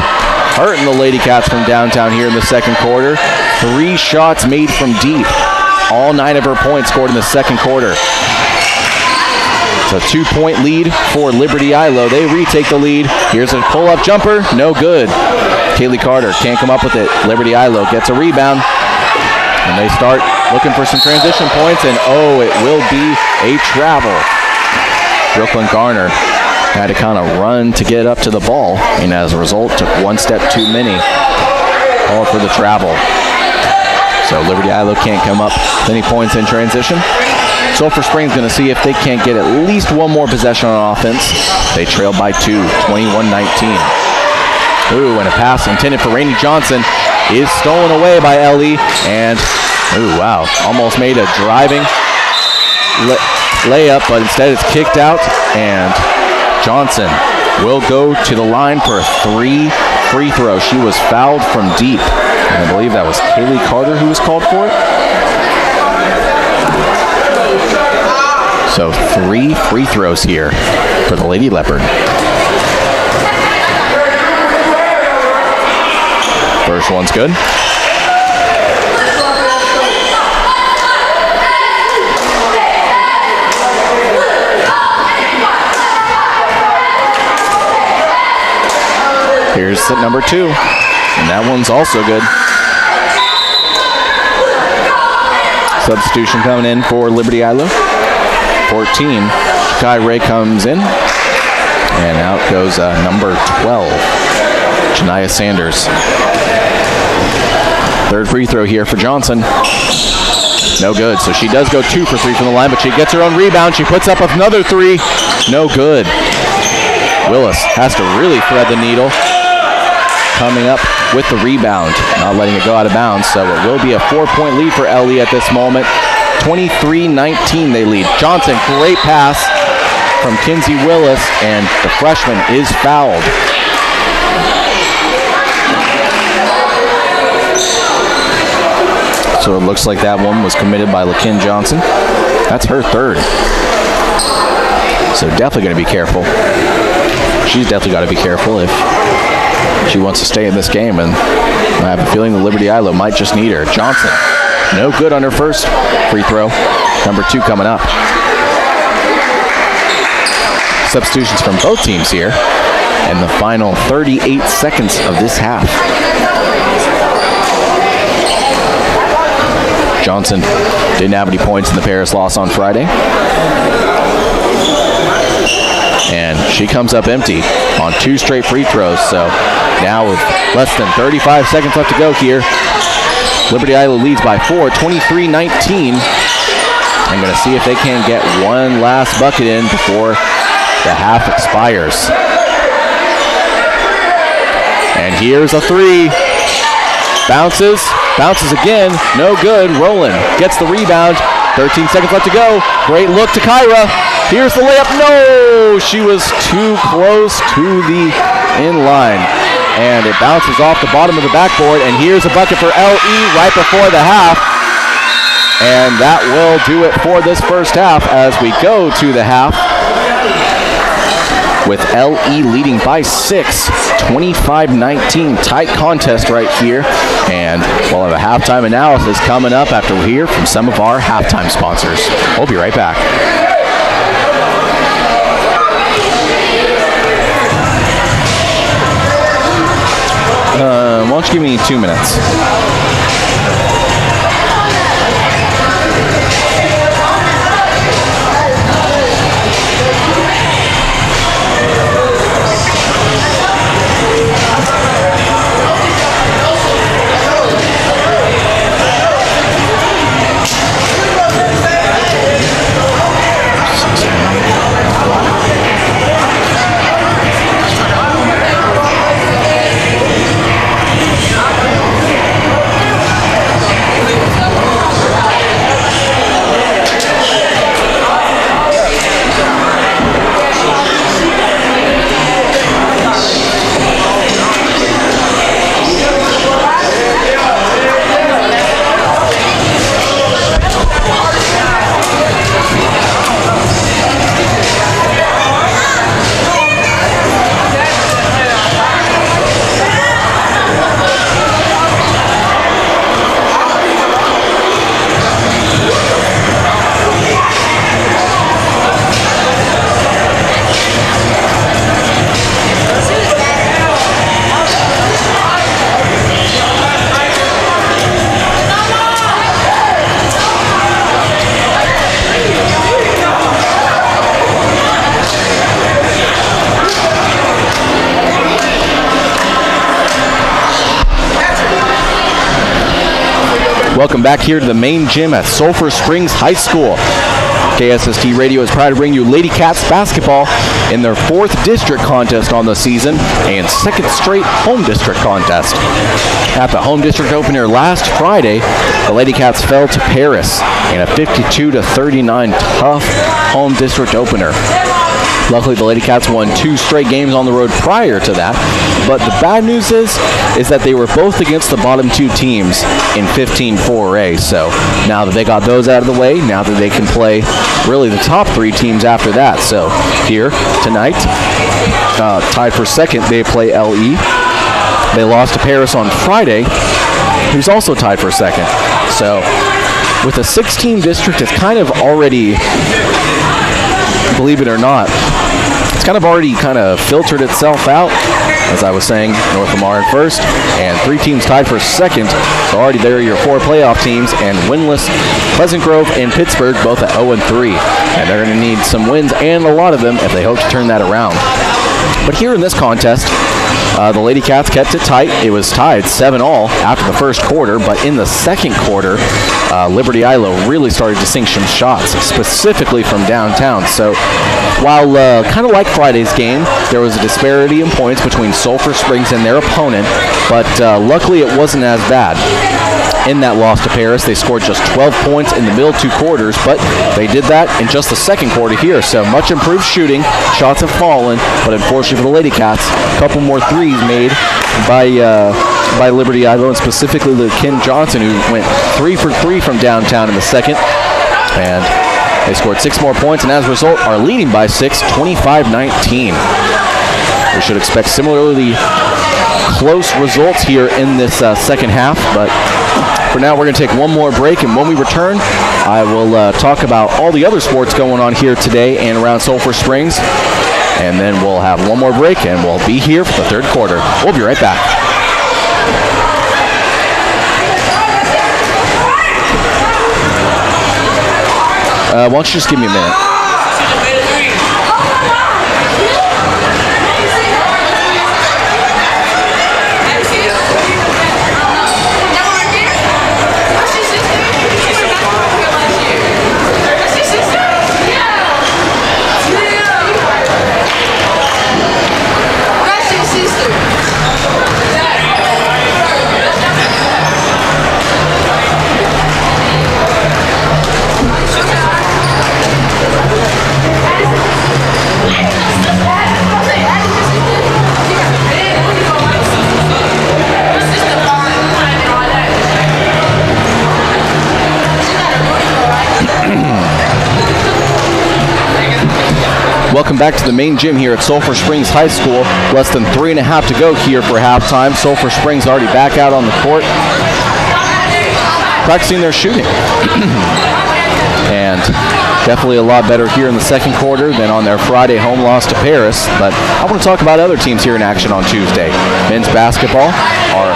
hurting the Ladycats from downtown here in the second quarter. 3 shots made from deep. All 9 of her points scored in the second quarter. It's a 2-point lead for Liberty Eylau. They retake the lead. Here's a pull-up jumper, no good. Kaylee Carter can't come up with it. Liberty Eylau gets a rebound. And they start looking for some transition points, and it will be a travel. Brooklyn Garner had to kind of run to get up to the ball, and as a result, took 1 step too many. All for the travel. So Liberty Eylau can't come up with any points in transition. Sulphur Springs going to see if they can't get at least 1 more possession on offense. They trail by 2, 21-19. Ooh, and a pass intended for Rainey Johnson is stolen away by LE, and wow, almost made a driving layup, but instead it's kicked out, and Johnson will go to the line for a 3 free throw. She was fouled from deep, and I believe that was Kaylee Carter who was called for it. So 3 free throws here for the Lady Leopard. First one's good. Here's the number 2, and that one's also good. Substitution coming in for Liberty Eylau. 14, Kai Ray comes in, and out goes number 12, Janiyah Sanders. Third free throw here for Johnson. No good. So she does go 2 for 3 from the line, but she gets her own rebound. She puts up another 3. No good. Willis has to really thread the needle. Coming up with the rebound, not letting it go out of bounds. So it will be a 4-point lead for LE at this moment. 23-19 they lead. Johnson, great pass from Kinsey Willis, and the freshman is fouled. So it looks like that one was committed by LaKen Johnson. That's her 3rd. So definitely going to be careful. She's definitely got to be careful if she wants to stay in this game. And I have a feeling the Liberty Eylau might just need her. Johnson, no good on her first free throw. Number 2 coming up. Substitutions from both teams here. And the final 38 seconds of this half. Johnson didn't have any points in the Paris loss on Friday. And she comes up empty on 2 straight free throws. So now with less than 35 seconds left to go here, Liberty Eylau leads by 4, 23-19. I'm going to see if they can get one last bucket in before the half expires. And here's a 3. Bounces again, no good. Rowland gets the rebound. 13 seconds left to go. Great look to Kyra. Here's the layup. No, she was too close to the in-line. And it bounces off the bottom of the backboard. And here's a bucket for LE right before the half. And that will do it for this first half as we go to the half, with LE leading by 6, 25-19. Tight contest right here. And we'll have a halftime analysis coming up after we hear from some of our halftime sponsors. We'll be right back. Why don't you give me 2 minutes? Welcome back here to the main gym at Sulphur Springs High School. KSST Radio is proud to bring you Ladycats basketball in their 4th district contest on the season and 2nd straight home district contest. At the home district opener last Friday, the Ladycats fell to Paris in a 52-39 tough home district opener. Luckily, the Ladycats won 2 straight games on the road prior to that. But the bad news is that they were both against the bottom 2 teams in 15-4A. So now that they got those out of the way, now that they can play really the top 3 teams after that. So here tonight, tied for 2nd, they play LE. They lost to Paris on Friday, who's also tied for 2nd. So with a 6-team district, it's kind of already, believe it or not, it's kind of already filtered itself out. As I was saying, North Lamar in 1st, and 3 teams tied for 2nd. So already there are your 4 playoff teams, and winless Pleasant Grove and Pittsburgh both at 0-3. And they're going to need some wins, and a lot of them, if they hope to turn that around. But here in this contest, the Ladycats kept it tight. It was tied 7-all after the first quarter, but in the second quarter, Liberty Eylau really started to sink some shots, specifically from downtown. So while kind of like Friday's game, there was a disparity in points between Sulphur Springs and their opponent, but luckily it wasn't as bad. In that loss to Paris, they scored just 12 points in the middle 2 quarters, but they did that in just the second quarter here. So much improved shooting. Shots have fallen, but unfortunately for the Ladycats, a couple more threes made by Liberty Eylau, and specifically Ken Johnson, who went 3 for 3 from downtown in the second. And they scored 6 more points, and as a result are leading by 6, 25-19. We should expect similarly close results here in this second half, but for now we're going to take one more break, and when we return, I will talk about all the other sports going on here today and around Sulphur Springs, and then we'll have one more break, and we'll be here for the 3rd quarter. We'll be right back. Why don't you just give me a minute? Welcome back to the main gym here at Sulphur Springs High School. Less than 3.5 to go here for halftime. Sulphur Springs already back out on the court, practicing their shooting. And definitely a lot better here in the second quarter than on their Friday home loss to Paris. But I want to talk about other teams here in action on Tuesday. Men's basketball are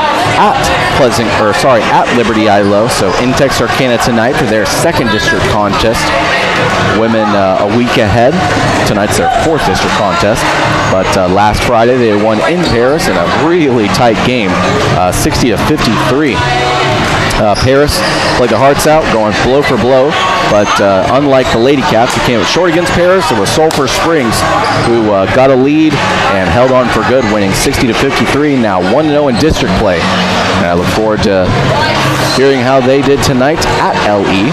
at Liberty Eylau. So in Texarkana tonight for their second district contest. Women a week ahead. Tonight's their fourth district contest. But last Friday they won in Paris in a really tight game, 60-53. Paris played their hearts out, going blow for blow. But unlike the Ladycats, who came up short against Paris, it was Sulphur Springs who got a lead and held on for good, winning 60-53. Now 1-0 in district play. And I look forward to hearing how they did tonight at LE.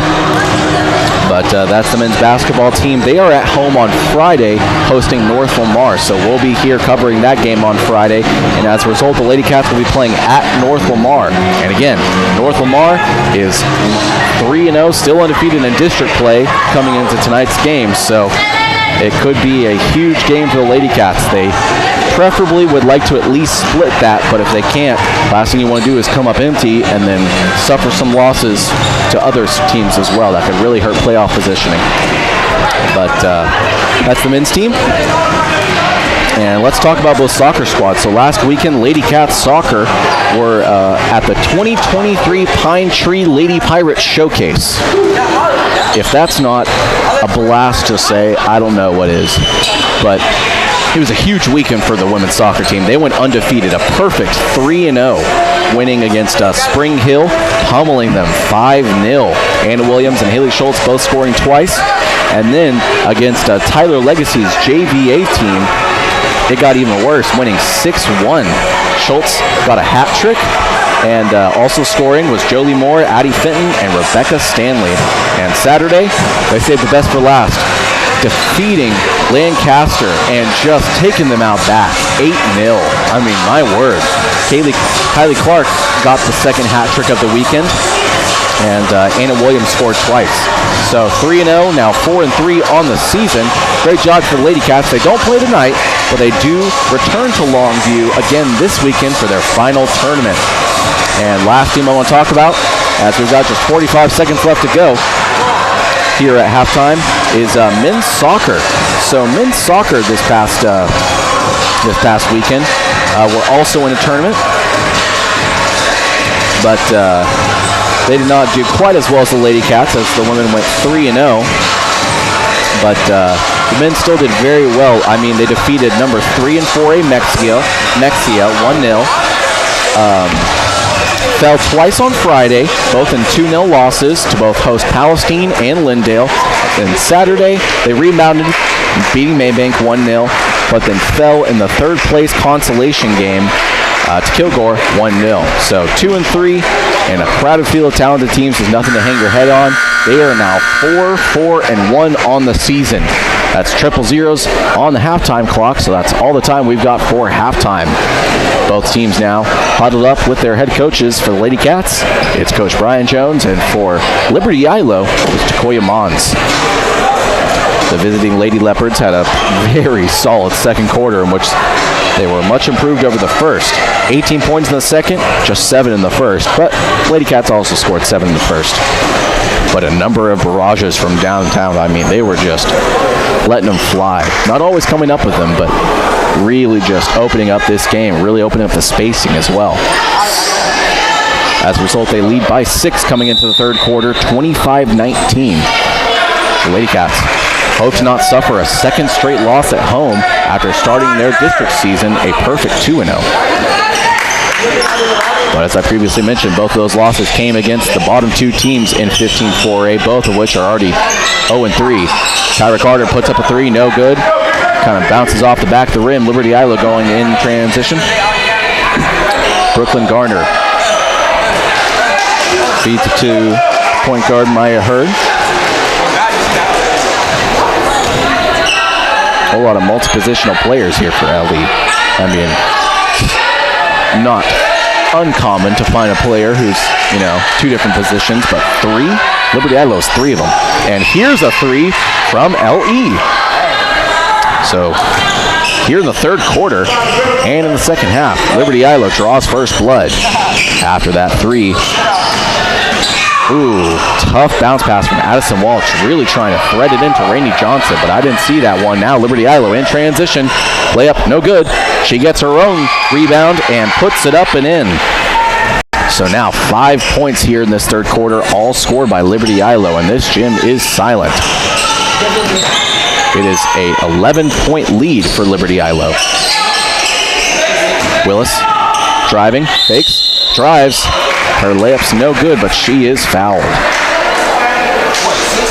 But that's the men's basketball team. They are at home on Friday hosting North Lamar. So we'll be here covering that game on Friday. And as a result, the Ladycats will be playing at North Lamar. And again, North Lamar is 3-0, still undefeated in district play coming into tonight's game. So it could be a huge game for the Ladycats. They preferably would like to at least split that, but if they can't, last thing you want to do is come up empty and then suffer some losses to other teams as well. That could really hurt playoff positioning. But that's the men's team. And let's talk about both soccer squads. So last weekend, Ladycats soccer were at the 2023 Pine Tree Lady Pirates Showcase. If that's not a blast to say, I don't know what is. But it was a huge weekend for the women's soccer team. They went undefeated, a perfect 3-0, winning against Spring Hill, pummeling them 5-0. Anna Williams and Haley Schultz both scoring twice. And then against Tyler Legacy's JVA team, it got even worse, winning 6-1. Schultz got a hat trick, and also scoring was Jolie Moore, Addie Fenton, and Rebecca Stanley. And Saturday, they saved the best for last, defeating Lancaster and just taking them out back, 8-0. I mean, my word. Kylie Clark got the second hat trick of the weekend, and Anna Williams scored twice. So 3-0, now 4-3 on the season. Great job for the Ladycats. They don't play tonight, but they do return to Longview again this weekend for their final tournament. And last team I want to talk about, as we've got just 45 seconds left to go here at halftime, is men's soccer. So men's soccer this past weekend were also in a tournament, but they did not do quite as well as the Ladycats, as the women went 3-0. But the men still did very well. I mean, they defeated number 3 in 4A Mexia 1-0. Fell twice on Friday, both in 2-0 losses to both host Palestine and Lindale. Then Saturday, they rebounded, beating Maybank 1-0, but then fell in the third place consolation game to Kilgore 1-0. So 2-3, and a crowded field of talented teams is nothing to hang your head on. They are now 4-4-1 on the season. That's triple zeros on the halftime clock, so that's all the time we've got for halftime. Both teams now huddled up with their head coaches. For the Ladycats, it's Coach Brian Jones, and for Liberty Eylau, it's Takoya Mons. The visiting Lady Leopards had a very solid second quarter in which they were much improved over the first. 18 points in the second, just 7 in the first, but Ladycats also scored 7 in the first. But a number of barrages from downtown. I mean, they were just letting them fly. Not always coming up with them, but really just opening up this game, really opening up the spacing as well. As a result, they lead by 6 coming into the third quarter, 25-19. The Ladycats hope to not suffer a second straight loss at home after starting their district season a perfect 2-0. But as I previously mentioned, both of those losses came against the bottom 2 teams in 15-4A, both of which are already 0-3. Tyra Carter puts up a 3, no good. Kind of bounces off the back of the rim. Liberty Eylau going in transition. Brooklyn Garner feeds it to point guard Maya Hurd. A whole lot of multi-positional players here for LE. I mean, not uncommon to find a player who's, 2 different positions, but 3? Liberty Eylau's 3 of them. And here's a 3 from LE. So here in the third quarter and in the second half, Liberty Eylau draws first blood after that three. Ooh, tough bounce pass from Addison Walsh, really trying to thread it into Rainey Johnson, but I didn't see that one. Now Liberty Eylau in transition. Layup, no good. She gets her own rebound and puts it up and in. So now 5 points here in this third quarter, all scored by Liberty Eylau, and this gym is silent. It is a 11-point lead for Liberty Eylau. Willis driving, fakes, drives. Her layup's no good, but she is fouled.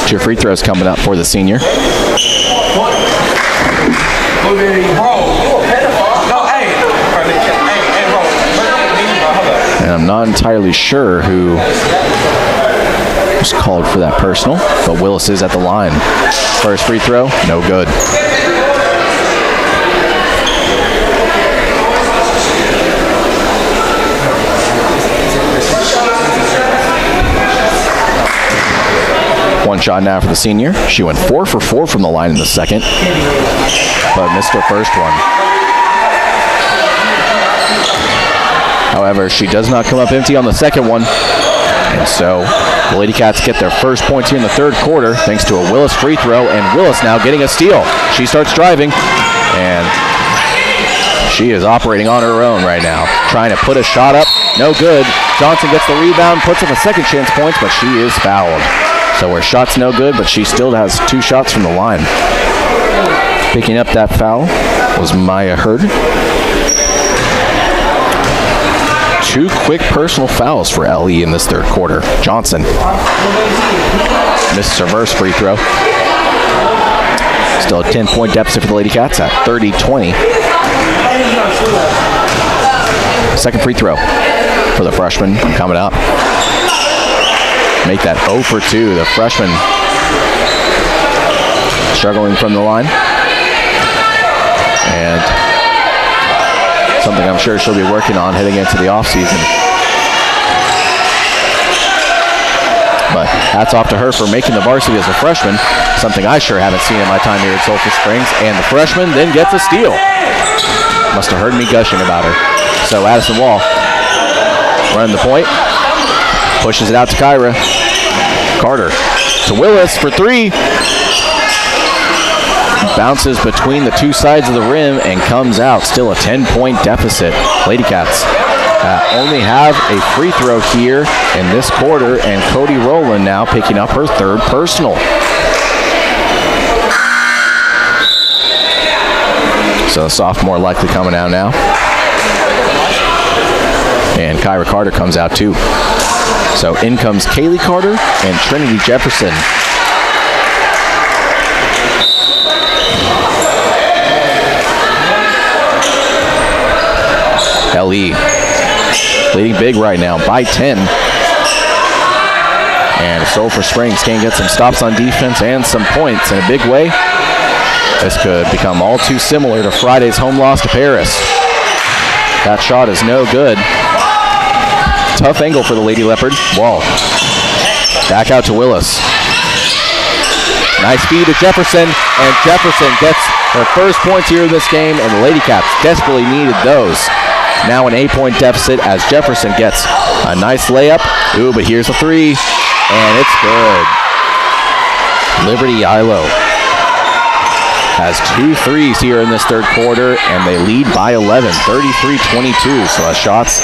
2 free throws coming up for the senior. And I'm not entirely sure who was called for that personal, but Willis is at the line. First free throw, no good. One shot now for the senior. She went 4 for 4 from the line in the second, but missed her first one. However, she does not come up empty on the second one. And so the Ladycats get their first points here in the third quarter thanks to a Willis free throw, and Willis now getting a steal. She starts driving, and she is operating on her own right now, trying to put a shot up. No good. Johnson gets the rebound, puts up a second chance points, but she is fouled. So her shot's no good, but she still has 2 shots from the line. Picking up that foul was Maya Hurd. 2 quick personal fouls for LE in this third quarter. Johnson misses her first free throw. Still a 10-point deficit for the Ladycats at 30-20. Second free throw for the freshman coming up. Make that 0 for 2. The freshman struggling from the line. And something I'm sure she'll be working on heading into the offseason. But hats off to her for making the varsity as a freshman, something I sure haven't seen in my time here at Sulphur Springs. And the freshman then gets a steal. Must have heard me gushing about her. So Addison Wall running the point. Pushes it out to Kyra. Carter to Willis for 3. Bounces between the 2 sides of the rim and comes out. Still a 10-point deficit. Ladycats only have a free throw here in this quarter, and Cody Rowland now picking up her 3rd personal. So the sophomore likely coming out now. And Kyra Carter comes out too. So in comes Kaylee Carter and Trinity Jefferson. LE leading big right now by 10. And Sulphur Springs can get some stops on defense and some points in a big way. This could become all too similar to Friday's home loss to Paris. That shot is no good. Tough angle for the Lady Leopard. Wall. Back out to Willis. Nice feed to Jefferson, and Jefferson gets her first points here in this game, and the Ladycats desperately needed those. Now an 8-point deficit as Jefferson gets a nice layup. Ooh, but here's a 3, and it's good. Liberty Eylau has 2 threes here in this third quarter, and they lead by 11, 33-22. So the shots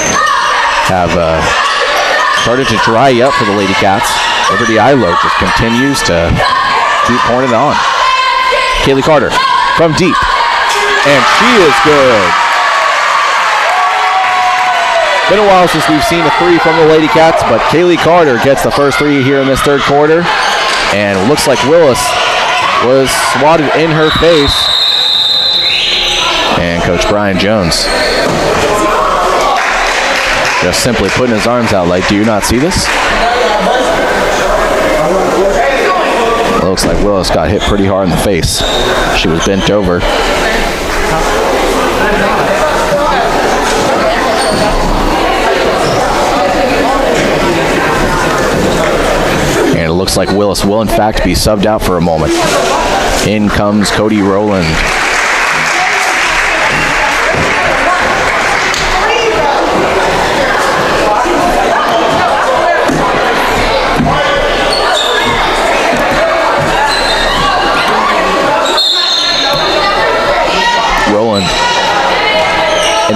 have started to dry up for the Ladycats. Liberty Eylau just continues to keep pouring it on. Kaylee Carter from deep, and she is good. Been a while since we've seen a 3 from the Ladycats, but Kaylee Carter gets the first 3 here in this third quarter, and it looks like Willis was swatted in her face. And Coach Brian Jones just simply putting his arms out like, do you not see this? Looks like Willis got hit pretty hard in the face. She was bent over. And it looks like Willis will in fact be subbed out for a moment. In comes Cody Rowland.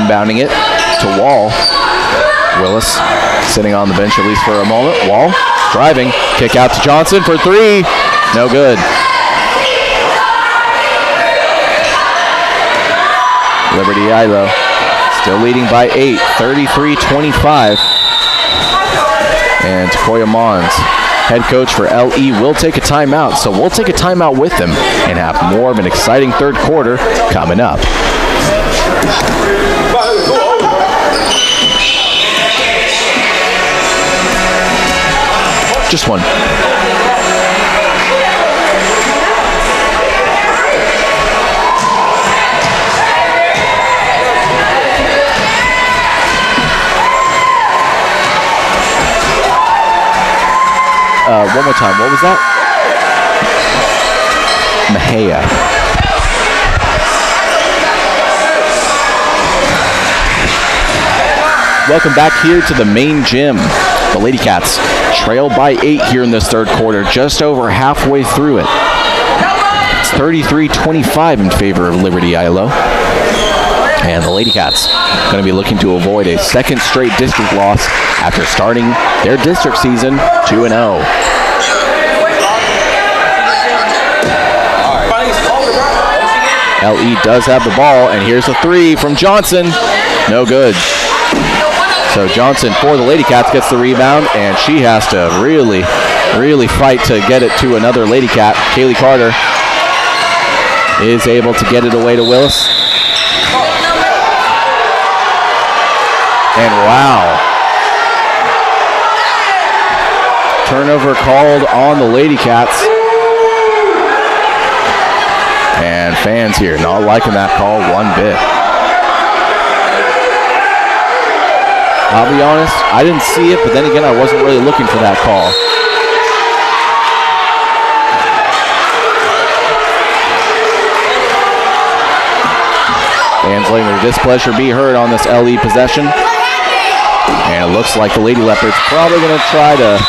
Inbounding it to Wall. Willis sitting on the bench at least for a moment. Wall driving. Kick out to Johnson for three. No good. Liberty Eylau still leading by 8, 33-25. And Takoya Mons, head coach for LE, will take a timeout. So we'll take a timeout with them and have more of an exciting third quarter coming up. Just one. One more time. What was that? Mejia. Welcome back here to the main gym. The Ladycats trail by 8 here in this third quarter, just over halfway through it. It's 33-25 in favor of Liberty Eylau. And the Ladycats going to be looking to avoid a second straight district loss after starting their district season 2-0. LE does have the ball, and here's a three from Johnson. No good. So Johnson for the Ladycats gets the rebound, and she has to really fight to get it to another Ladycat. Kaylee Carter is able to get it away to Willis. And wow. Turnover called on the Ladycats. And fans here not liking that call one bit. I'll be honest, I didn't see it, but then again, I wasn't really looking for that call. Fans letting their displeasure be heard on this LE possession. And it looks like the Lady Leopards probably going to try to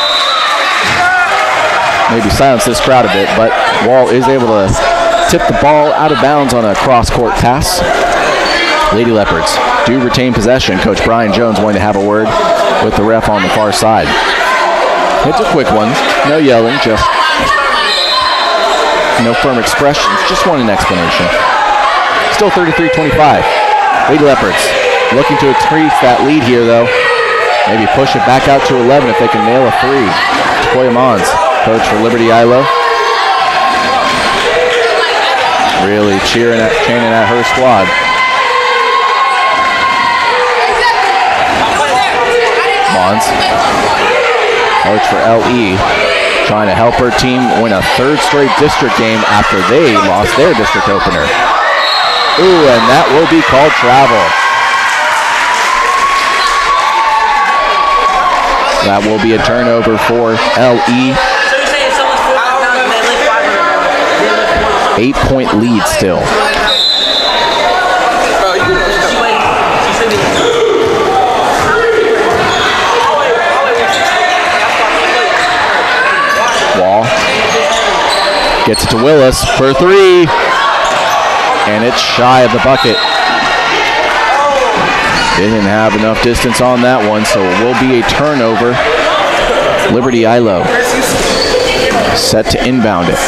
maybe silence this crowd a bit, but Wall is able to tip the ball out of bounds on a cross-court pass. Lady Leopards do retain possession. Coach Brian Jones going to have a word with the ref on the far side. It's a quick one. No yelling, just no firm expressions. Just wanted an explanation. Still 33-25. Lady Leopards looking to increase that lead here, though. Maybe push it back out to 11 if they can nail a three. Takoya Mons, coach for Liberty Eylau. Really chanting at her squad. Mons, coach for LE, trying to help her team win a third straight district game after they lost their district opener. Ooh, and that will be called travel. That will be a turnover for LE. 8-point lead still. Wall gets it to Willis for three, and it's shy of the bucket. Didn't have enough distance on that one, so it will be a turnover. Liberty Eylau set to inbound it.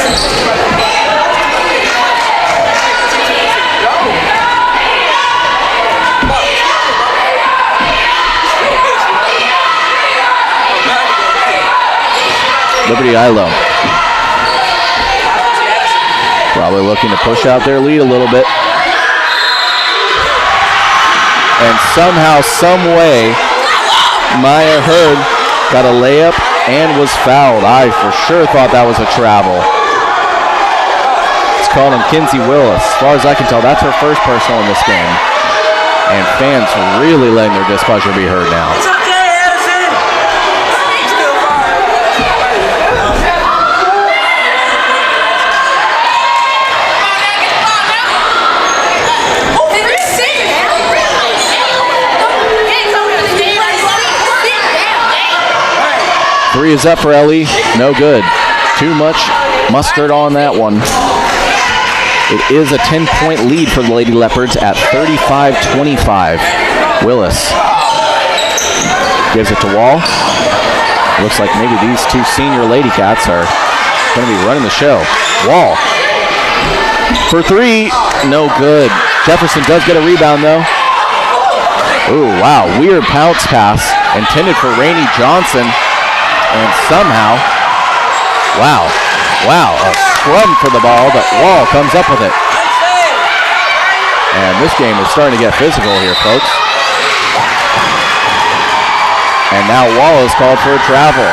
Liberty Eylau probably looking to push out their lead a little bit. And somehow, some way, Maya Hurd got a layup and was fouled. I for sure thought that was a travel. It's called on Kinsey Willis. As far as I can tell, that's her first personal in this game. And fans really letting their displeasure be heard now. 3 is up for LE. No good. Too much mustard on that one. It is a 10-point lead for the Lady Leopards at 35-25. Willis gives it to Wall. Looks like maybe these two senior Ladycats are going to be running the show. Wall for three, no good. Jefferson does get a rebound though. Ooh, wow, weird bounce pass intended for Rainey Johnson, and somehow, wow, a scrum for the ball, but Wall comes up with it. And this game is starting to get physical here, folks. And now Wall is called for a travel.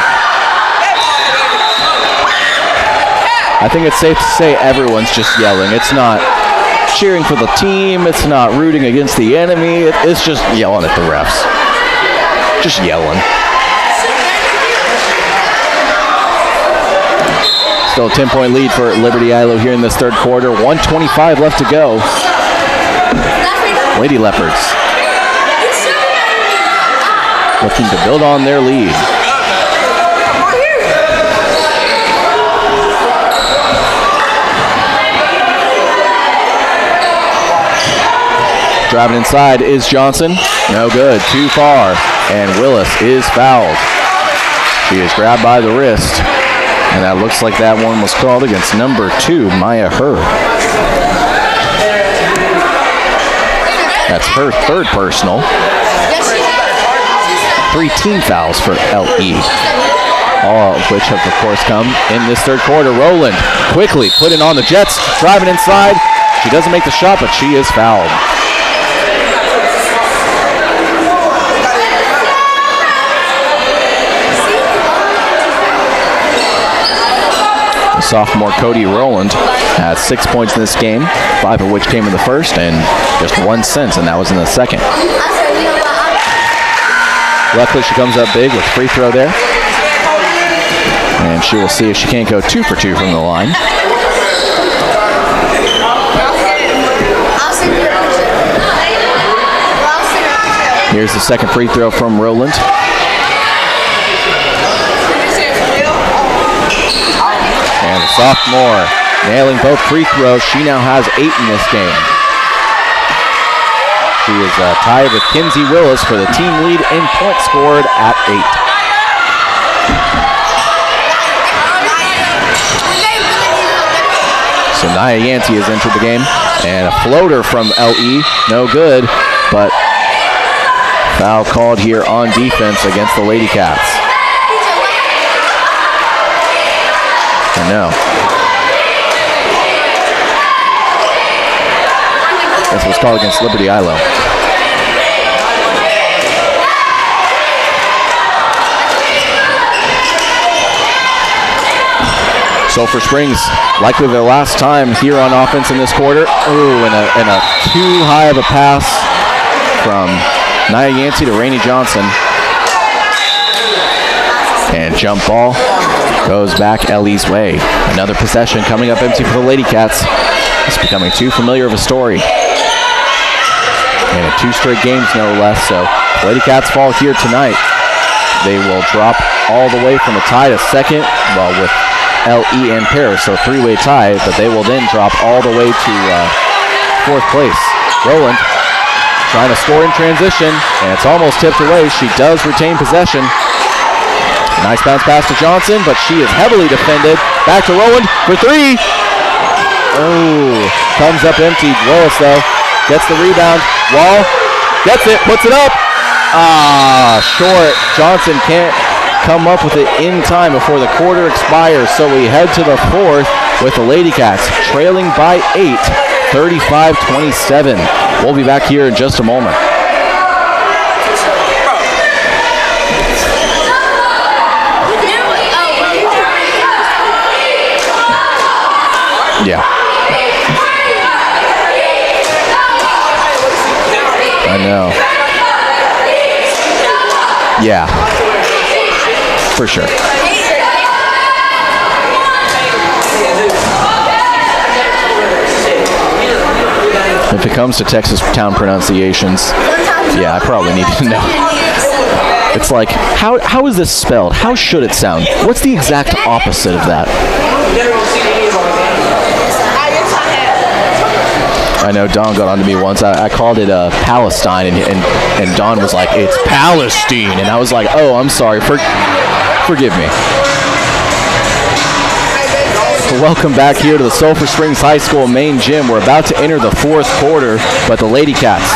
I think it's safe to say everyone's just yelling. It's not cheering for the team. It's not rooting against the enemy. It's just yelling at the refs. Just yelling. Still a 10-point lead for Liberty Eylau here in this third quarter. 1:25 left to go. Lady Leopards looking to build on their lead. Driving inside is Johnson. No good, too far. And Willis is fouled. She is grabbed by the wrist. And that looks like that one was called against number 2, Maya Hurd. That's her third personal. 3 team fouls for LE. All of which have, of course, come in this third quarter. Rowland quickly putting on the Jets, driving inside. She doesn't make the shot, but she is fouled. The sophomore Cody Rowland has 6 points in this game, 5 of which came in the first, and just 1 since, and that was in the second. Luckily, she comes up big with free throw there. And she will see if she can't go 2 for 2 from the line. Here's the second free throw from Rowland. And the sophomore nailing both free throws. She now has 8 in this game. She is tied with Kinsey Willis for the team lead in points scored at 8. So Nia Yancey has entered the game. And a floater from LE. No good, but foul called here on defense against the Ladycats. No. This was called against Liberty Eylau. Sulphur Springs, likely their last time here on offense in this quarter. Ooh, and a too high of a pass from Nia Yancey to Rainey Johnson. And jump ball goes back LE's way. Another possession coming up empty for the Ladycats. It's becoming too familiar of a story. And in 2 straight games, no less. So Ladycats fall here tonight. They will drop all the way from a tie to second, well, with LE and Paris, so a 3-way tie, but they will then drop all the way to 4th place. Rowland trying to score in transition, and it's almost tipped away. She does retain possession. Nice bounce pass to Johnson, but she is heavily defended. Back to Rowland for 3. Oh, comes up empty. Willis, though, gets the rebound. Wall gets it, puts it up. Short. Johnson can't come up with it in time before the quarter expires, so we head to the 4th with the Ladycats trailing by 8, 35-27. We'll be back here in just a moment. Yeah. I know. Yeah. For sure. If it comes to Texas town pronunciations, yeah, I probably need to know. It's like, how is this spelled? How should it sound? What's the exact opposite of that? I know Don got onto me once. I called it Palestine, and Don was like, it's Palestine. And I was like, oh, I'm sorry. Forgive me. Welcome back here to the Sulphur Springs High School main gym. We're about to enter the fourth quarter, but the Ladycats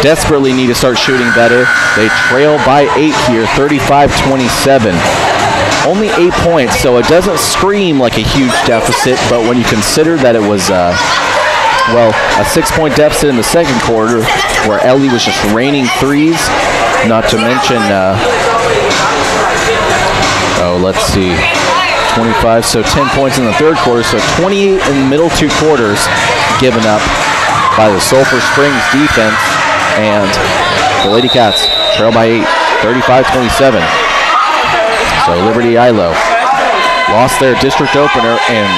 desperately need to start shooting better. They trail by 8 here, 35-27. Only 8 points, so it doesn't scream like a huge deficit, but when you consider that it was, a 6-point deficit in the second quarter where Ellie was just raining threes, not to mention, let's see, 25, so 10 points in the third quarter, so 28 in the middle two quarters given up by the Sulphur Springs defense, and the Ladycats trail by 8, 35-27. So Liberty Eylau lost their district opener in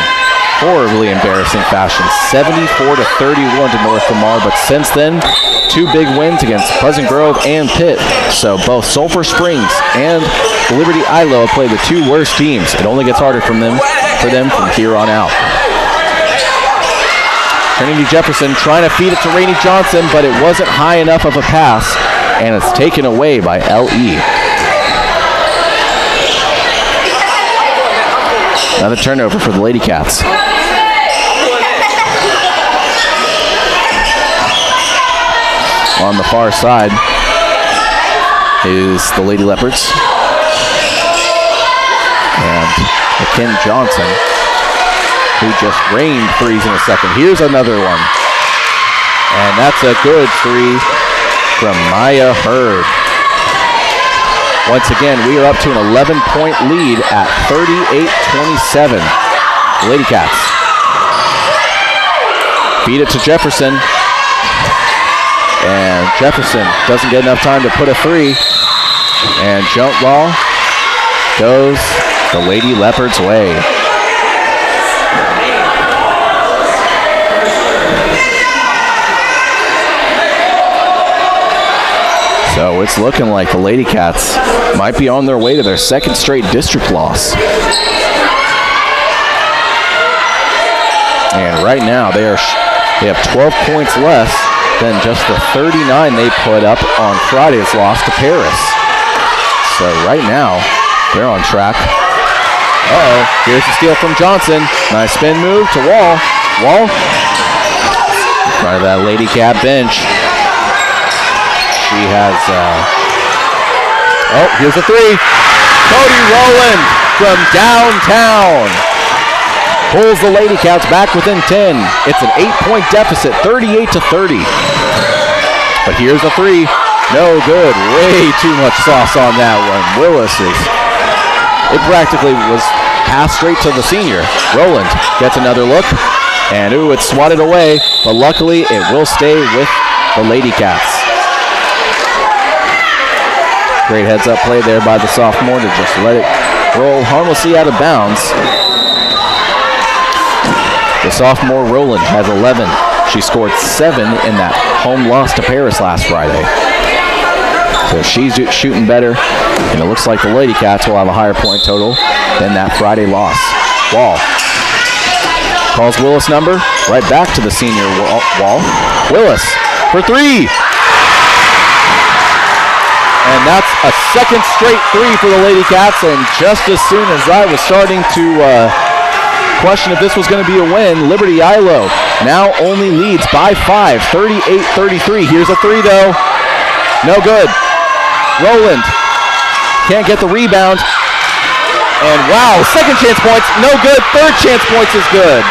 horribly embarrassing fashion, 74-31 to North Lamar, but since then, 2 big wins against Pleasant Grove and Pitt. So both Sulphur Springs and Liberty Eylau play the 2 worst teams. It only gets harder for them from here on out. Trinity Jefferson trying to feed it to Rainey Johnson, but it wasn't high enough of a pass, and it's taken away by L.E. Another turnover for the Ladycats. On the far side is the Lady Leopards. And Ken Johnson, who just rained threes in a second. Here's another one. And that's a good 3 from Maya Hurd. Once again, we are up to an 11-point lead at 38-27. Ladycats feed it to Jefferson. And Jefferson doesn't get enough time to put a 3. And jump ball goes the Lady Leopards' way. So it's looking like the Ladycats might be on their way to their second straight district loss. And right now they have 12 points less than just the 39 they put up on Friday's loss to Paris. So right now they're on track. Here's the steal from Johnson. Nice spin move to Wall. Wall in front of that Ladycat bench. She has, here's a 3. Cody Rowland from downtown pulls the Ladycats back within 10. It's an 8-point deficit, 38-30. But here's a 3. No good. Way too much sauce on that one. It practically was passed straight to the senior. Rowland gets another look. And it's swatted away. But luckily, it will stay with the Ladycats. Great heads-up play there by the sophomore to just let it roll harmlessly out of bounds. The sophomore Rowland has 11. She scored 7 in that home loss to Paris last Friday. So she's shooting better, and it looks like the Ladycats will have a higher point total than that Friday loss. Wall calls Willis' number, right back to the senior Wall. Willis for 3. And that's a second straight 3 for the Ladycats, and just as soon as I was starting to question if this was going to be a win, Liberty Eylau now only leads by 5, 38-33. Here's a 3, though. No good. Rowland can't get the rebound. And wow, second chance points, no good. Third chance points is good.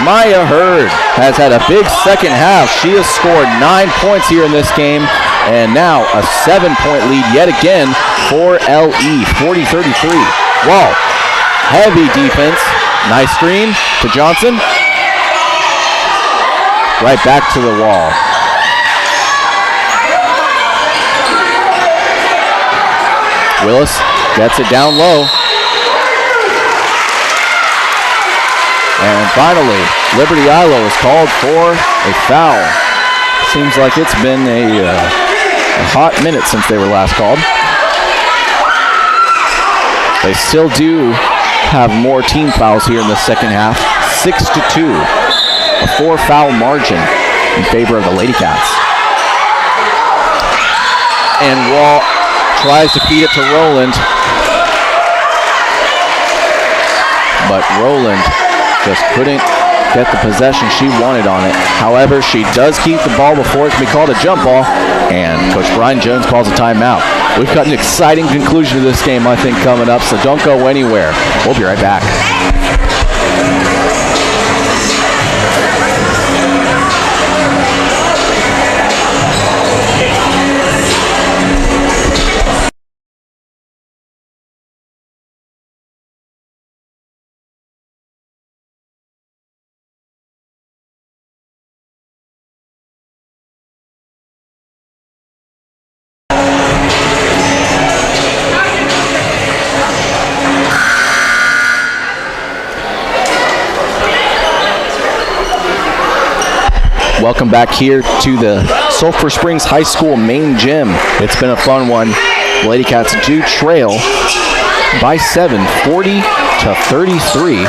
Maya Hurd has had a big second half. She has scored 9 points here in this game. And now a 7-point lead yet again for LE, 40-33. Wall, heavy defense. Nice screen to Johnson. Right back to the Wall. Willis gets it down low. And finally, Liberty Eylau is called for a foul. Seems like it's been a hot minute since they were last called. They still do have more team fouls here in the second half, 6-2. a 4-foul margin in favor of the Ladycats. And Wall tries to feed it to Rowland. But Rowland just couldn't get the possession she wanted on it. However, she does keep the ball before it can be called a jump ball, and Coach Brian Jones calls a timeout. We've got an exciting conclusion to this game, I think, coming up, so don't go anywhere. We'll be right back. Welcome back here to the Sulphur Springs High School main gym. It's been a fun one. The Ladycats do trail by 7, 40-33.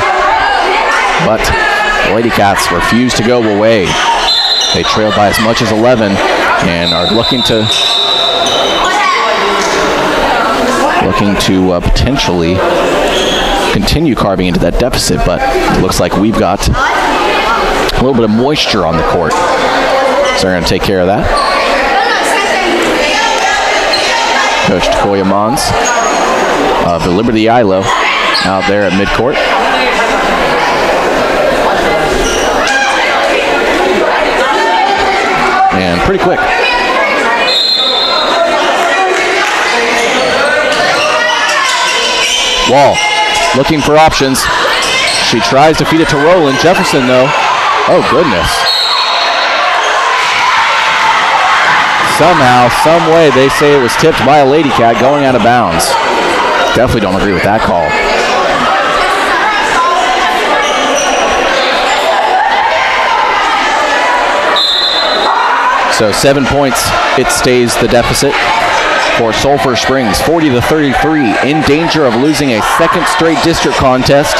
But the Ladycats refuse to go away. They trail by as much as 11 and are looking to potentially continue carving into that deficit, but it looks like we've got a little bit of moisture on the court. So they're going to take care of that. Coach Takoya Mons of the Liberty Eylau out there at midcourt. And pretty quick. Wall looking for options. She tries to feed it to Rowland. Jefferson, though. Oh, goodness. Somehow, some way, they say it was tipped by a Ladycat going out of bounds. Definitely don't agree with that call. So 7 points, it stays the deficit for Sulphur Springs. 40-33, in danger of losing a second straight district contest.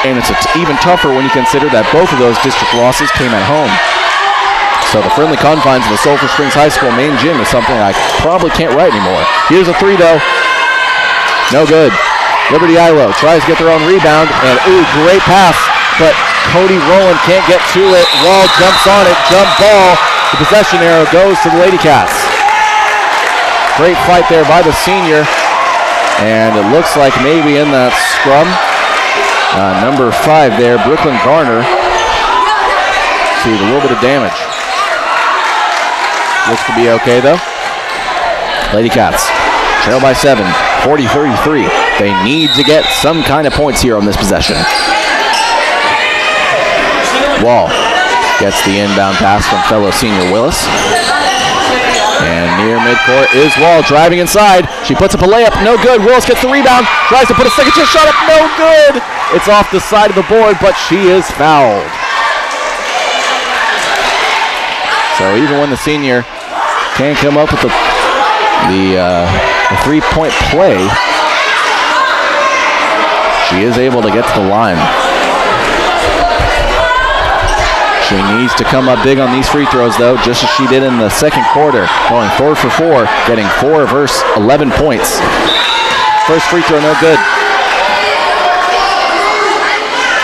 And it's even tougher when you consider that both of those district losses came at home. So the friendly confines of the Sulphur Springs High School main gym is something I probably can't write anymore. Here's a three, though. No good. Liberty Eylau tries to get their own rebound, and ooh, great pass. But Cody Rowland can't get to it. Wall jumps on it, jump ball. The possession arrow goes to the Ladycats. Great fight there by the senior. And it looks like maybe in that scrum, number 5 there, Brooklyn Garner, sees a little bit of damage. Looks to be okay, though. Ladycats trail by 7, 40-33. They need to get some kind of points here on this possession. Wall gets the inbound pass from fellow senior Willis. And near midcourt is Wall driving inside. She puts up a layup, no good. Willis gets the rebound, tries to put a second chance shot up, no good. It's off the side of the board, but she is fouled. So even when the senior can't come up with the three-point play, she is able to get to the line. She needs to come up big on these free throws, though, just as she did in the second quarter, going 4 for 4, getting 4 of her 11 points. First free throw, no good.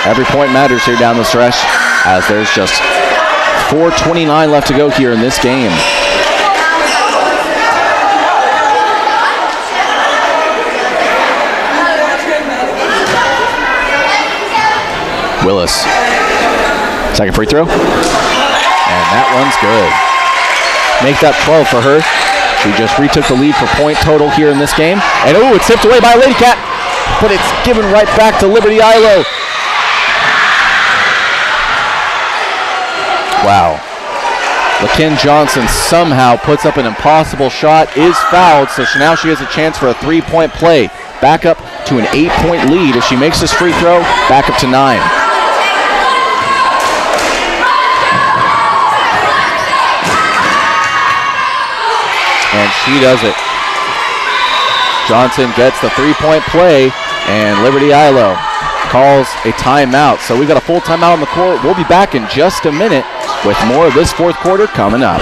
Every point matters here down the stretch, as there's just 4:29 left to go here in this game. Willis, second free throw, and that one's good. Make that 12 for her. She just retook the lead for point total here in this game. And oh, it's tipped away by a Ladycat, but it's given right back to Liberty Eylau. Wow. LaKen Johnson somehow puts up an impossible shot, is fouled, so now she has a chance for a three-point play. Back up to an 8-point lead. If she makes this free throw, back up to 9. And she does it. Johnson gets the three-point play, and Liberty Eylau calls a timeout. So we got a full timeout on the court. We'll be back in just a minute with more of this fourth quarter coming up.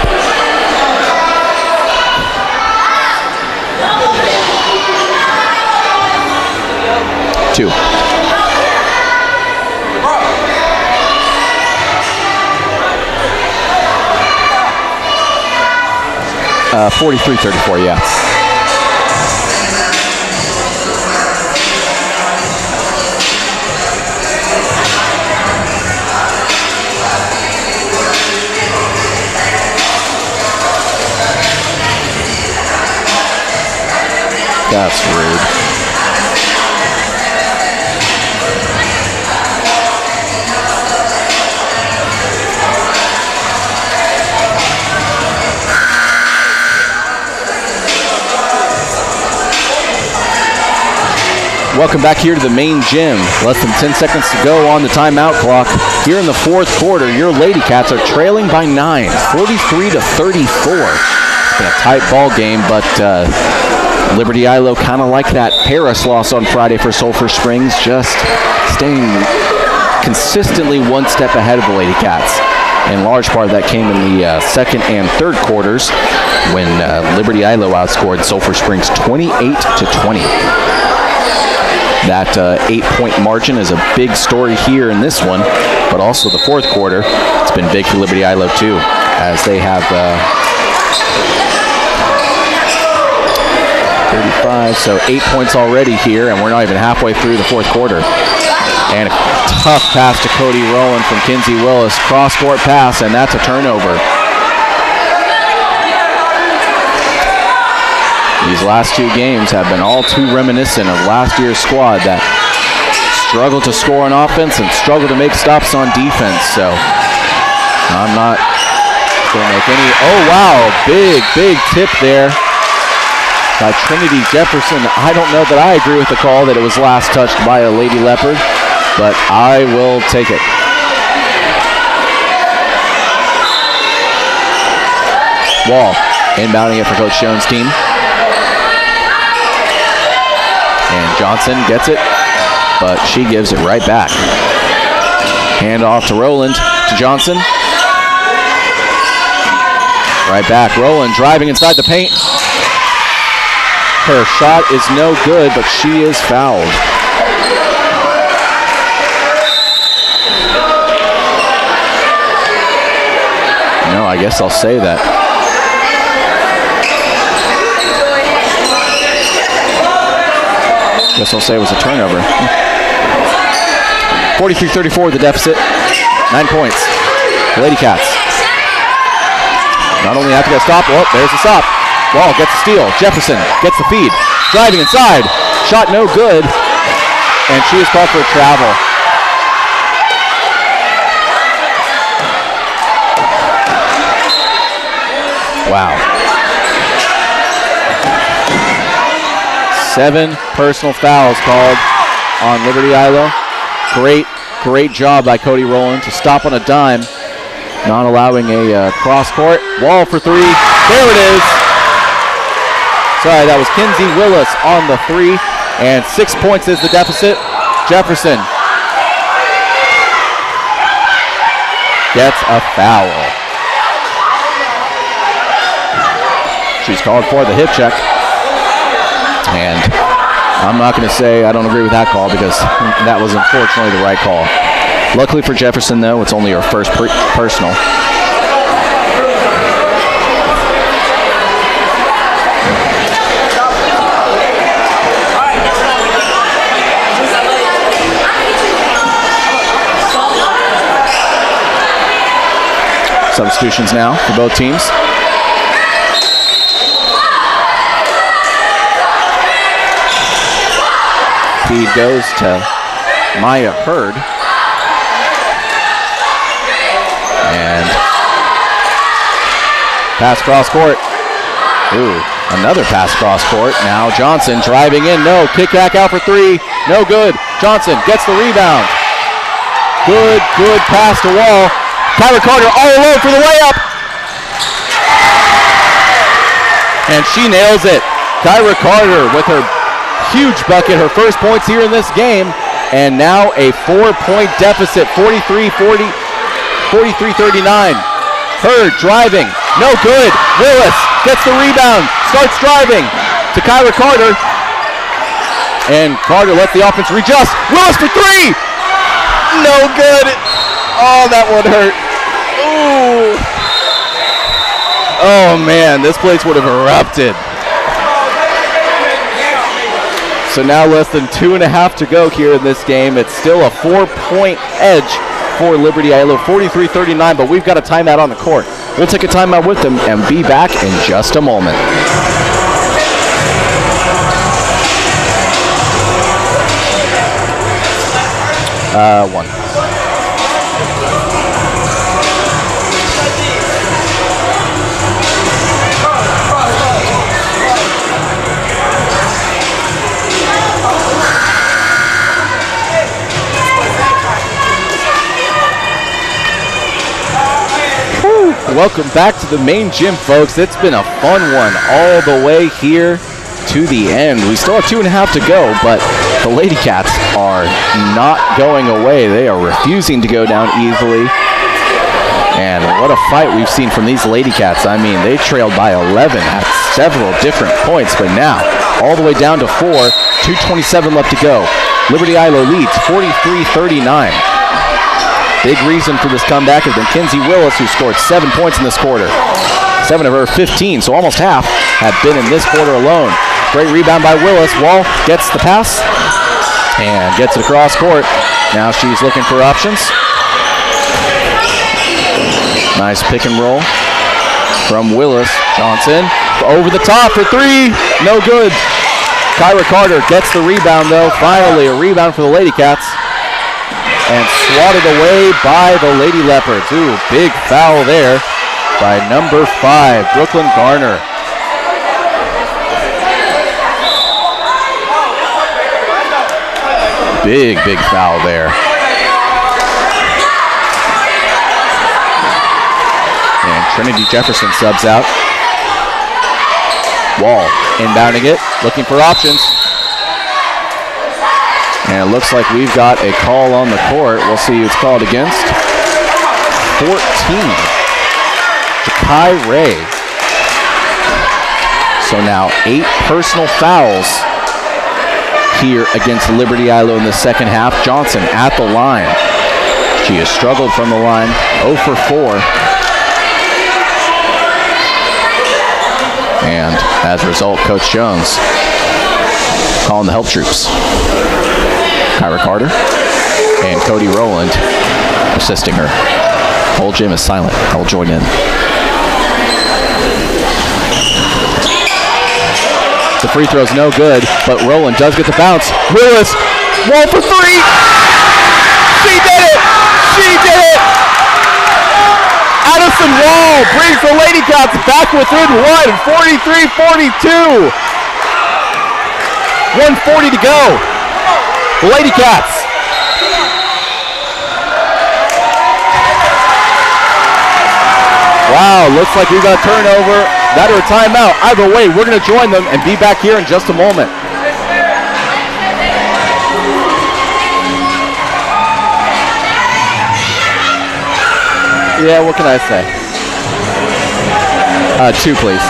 Two. 43-34, yeah. That's rude. Welcome back here to the main gym. Less than 10 seconds to go on the timeout clock. Here in the fourth quarter, your Ladycats are trailing by 9, 43-34. It's been a tight ball game, but Liberty Eylau kind of like that Paris loss on Friday for Sulphur Springs, just staying consistently one step ahead of the Ladycats. In large part, that came in the second and third quarters when Liberty Eylau outscored Sulphur Springs 28-20. That 8-point margin is a big story here in this one, but also the fourth quarter. It's been big for Liberty Eylau too, as they have 35, so 8 points already here, and we're not even halfway through the fourth quarter. And a tough pass to Cody Rowland from Kinsey Willis. Cross-court pass, and that's a turnover. These last two games have been all too reminiscent of last year's squad that struggled to score on offense and struggled to make stops on defense. So I'm not going to make any. Oh, wow. Big tip there by Trinity Jefferson. I don't know that I agree with the call that it was last touched by a Lady Leopard, but I will take it. Wall inbounding it for Coach Jones' team. And Johnson gets it, but she gives it right back. Hand off to Rowland, to Johnson. Right back, Rowland driving inside the paint. Her shot is no good, but she is fouled. No, I guess I'll say that. Guess I'll say it was a turnover. 43-34 the deficit. 9 points. The Ladycats. Not only have to get a stop, oh, there's the stop. Wall gets the steal. Jefferson gets the feed. Driving inside. Shot no good. And she is called for travel. Wow. 7 personal fouls called on Liberty Eylau. Great job by Cody Rowland to stop on a dime, not allowing a cross-court. Wall for 3. There it is. Sorry, that was Kinsey Willis on the 3, and 6 points is the deficit. Jefferson gets a foul. She's called for the hip check. And I'm not going to say I don't agree with that call because that was unfortunately the right call. Luckily for Jefferson, though, it's only her first personal. Substitutions now for both teams. Feed goes to Maya Hurd. And pass cross court. Ooh, another pass cross court. Now Johnson driving in. No, kick back out for 3. No good. Johnson gets the rebound. Good pass to Wall. Kyra Carter all alone for the layup. And she nails it. Kyra Carter with her huge bucket, her first points here in this game, And now a 4-point deficit, 43-39. Hurd driving, no good. Willis gets the rebound, starts driving to Kyra Carter. And Carter lets the offense readjust. Willis for three! No good. Oh, that one hurt. Ooh. Oh man, this place would have erupted. So now less than 2.5 to go here in this game. It's still a 4-point edge for Liberty Eylau, 43-39, but we've got a timeout on the court. We'll take a timeout with them and be back in just a moment. One. Welcome back to the main gym, folks. It's been a fun one all the way here to the end. We still have 2.5 to go, but the Ladycats are not going away. They are refusing to go down easily. And what a fight we've seen from these Ladycats. I mean, they trailed by 11 at several different points, but now all the way down to 4, 2:27 left to go. Liberty Eylau leads 43-39. Big reason for this comeback has been Kinsey Willis, who scored 7 points in this quarter. 7 of her 15, so almost half, have been in this quarter alone. Great rebound by Willis. Wall gets the pass and gets it across court. Now she's looking for options. Nice pick and roll from Willis. Johnson over the top for three. No good. Kyra Carter gets the rebound, though. Finally, a rebound for the Ladycats. And swatted away by the Lady Leopards. Ooh, big foul there by number 5, Brooklyn Garner. Big foul there. And Trinity Jefferson subs out. Wall inbounding it, looking for options. And it looks like we've got a call on the court. We'll see who it's called against. 14. Jakai Ray. So now 8 personal fouls here against Liberty Eylau in the second half. Johnson at the line. She has struggled from the line. 0 for 4. And as a result, Coach Jones calling the help troops. Kyra Carter and Cody Rowland assisting her. Whole gym is silent. I'll join in. The free throw's no good, but Rowland does get the bounce. Willis, Wall for three! She did it! She did it! Addison Wall brings the Ladycats back within one, 43-42. 1:40 to go. The Ladycats. Wow, looks like we got a turnover. That or a timeout. Either way, we're going to join them and be back here in just a moment. Yeah, what can I say? 2, please.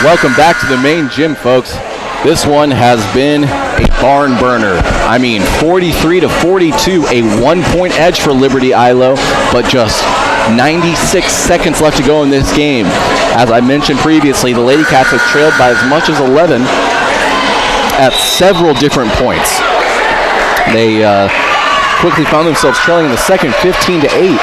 Welcome back to the main gym, folks. This one has been a barn burner. I mean, 43-42, a 1-point edge for Liberty Eylau, but just 96 seconds left to go in this game. As I mentioned previously, the Ladycats have trailed by as much as 11 at several different points. They quickly found themselves trailing in the second 15-8.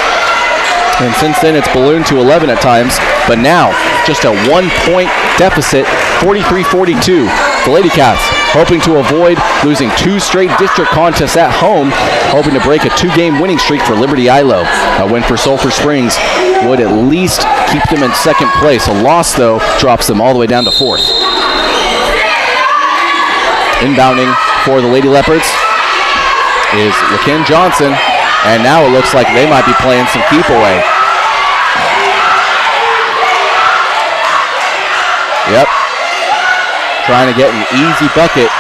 And since then, it's ballooned to 11 at times. But now, just a 1-point deficit, 43-42. The Lady Cats hoping to avoid losing 2 straight district contests at home, hoping to break a 2-game winning streak for Liberty Eylau. A win for Sulphur Springs would at least keep them in second place. A loss, though, drops them all the way down to 4th. Inbounding for the Lady Leopards is LaKen Johnson, and now it looks like they might be playing some keep away. Yep. Trying to get an easy bucket.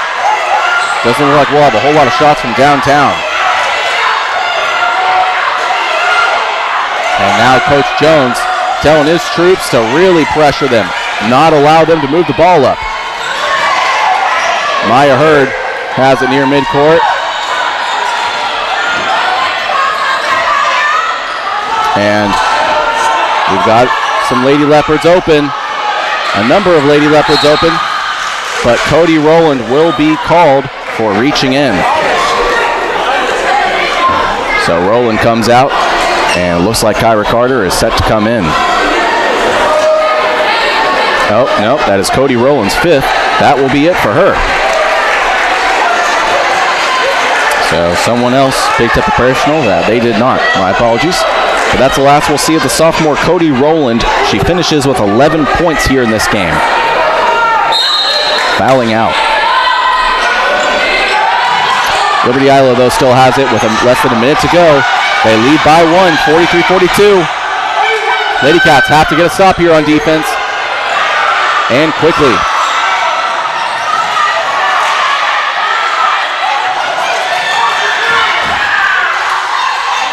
Doesn't look like we'll have a whole lot of shots from downtown. And now Coach Jones telling his troops to really pressure them, not allow them to move the ball up. Maya Hurd has it near midcourt. And we've got some Lady Leopards open. A number of Lady Leopards open. But Cody Rowland will be called for reaching in. So Rowland comes out, and it looks like Kyra Carter is set to come in. Oh, no, that is Cody Rowland's 5th. That will be it for her. So someone else picked up a personal. That they did not. My apologies. But that's the last we'll see of the sophomore Cody Rowland. She finishes with 11 points here in this game. Fouling out. Liberty Eylau, though, still has it with less than a minute to go. They lead by 1, 43-42. Lady Cats have to get a stop here on defense. And quickly.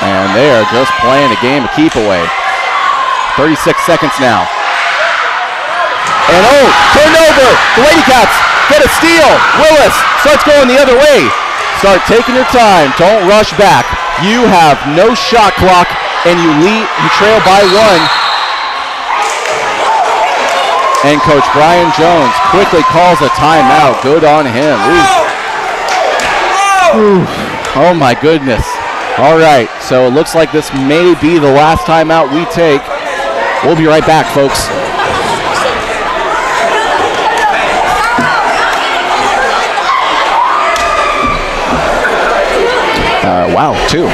And they are just playing a game of keep away. 36 seconds now. And turnover! The Lady Cats get a steal. Willis starts going the other way. Start taking your time. Don't rush back. You have no shot clock, and you trail by 1. And Coach Brian Jones quickly calls a timeout. Good on him. Ooh. Oh my goodness. All right, so it looks like this may be the last timeout we take. We'll be right back, folks. Wow, 2.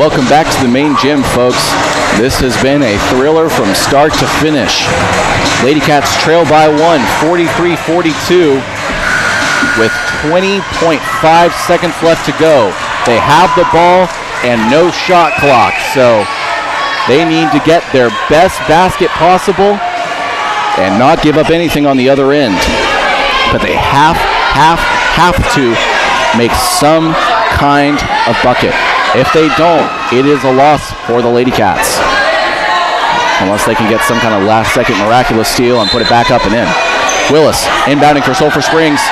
Welcome back to the main gym, folks. This has been a thriller from start to finish. Lady Cats trail by 1, 43-42, with 20.5 seconds left to go. They have the ball and no shot clock, so they need to get their best basket possible and not give up anything on the other end. But they have to make some kind of bucket. If they don't, it is a loss for the Lady Cats. Unless they can get some kind of last-second miraculous steal and put it back up and in. Willis inbounding for Sulphur Springs.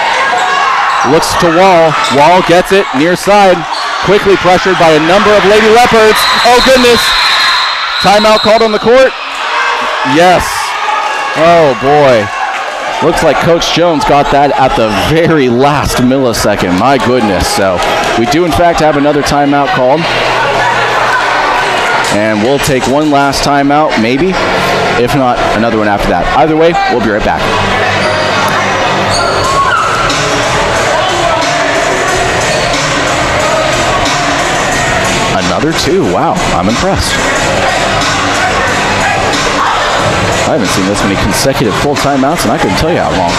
Looks to Wall. Wall gets it near side. Quickly pressured by a number of Lady Leopards. Oh, goodness. Timeout called on the court? Yes. Oh, boy. Looks like Coach Jones got that at the very last millisecond. My goodness. So we do, in fact, have another timeout called. And we'll take one last timeout, maybe. If not, another one after that. Either way, we'll be right back. Another 2. Wow, I'm impressed. I haven't seen this many consecutive full timeouts, and I couldn't tell you how long.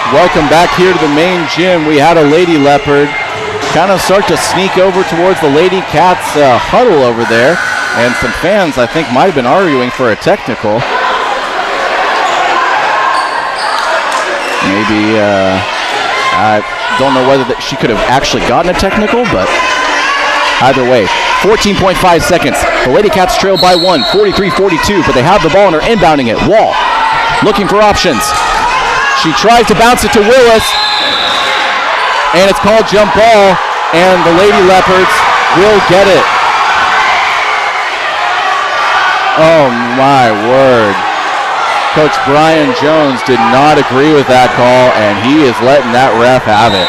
Welcome back here to the main gym. We had a Lady Leopard kind of start to sneak over towards the Lady Cats huddle over there. And some fans, I think, might have been arguing for a technical. Maybe, I don't know whether she could have actually gotten a technical, but either way. 14.5 seconds. The Lady Cats trail by 1, 43-42, but they have the ball and are inbounding it. Wall looking for options. She tries to bounce it to Willis, and it's called jump ball, and the Lady Leopards will get it. Oh my word. Coach Brian Jones did not agree with that call, and he is letting that ref have it.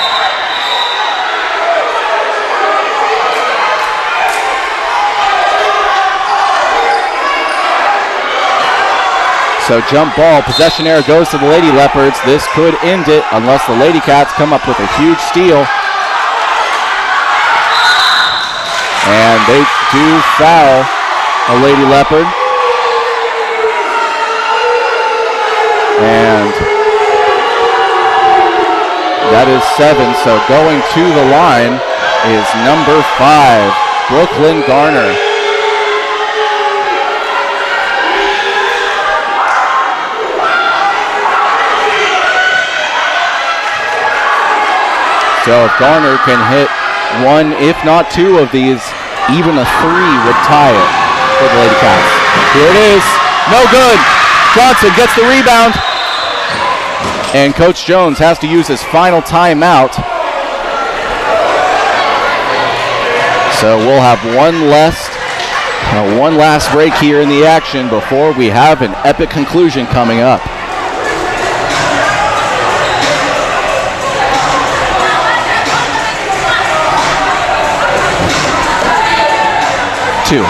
So jump ball, possession error goes to the Lady Leopards. This could end it unless the Lady Cats come up with a huge steal. And they do foul a Lady Leopard. And that is 7. So going to the line is number 5, Brooklyn Garner. So if Garner can hit 1, if not 2 of these, even a 3 would tie it for the Lady Cats. Here it is. No good. Johnson gets the rebound. And Coach Jones has to use his final timeout. So we'll have one last break here in the action before we have an epic conclusion coming up. Two.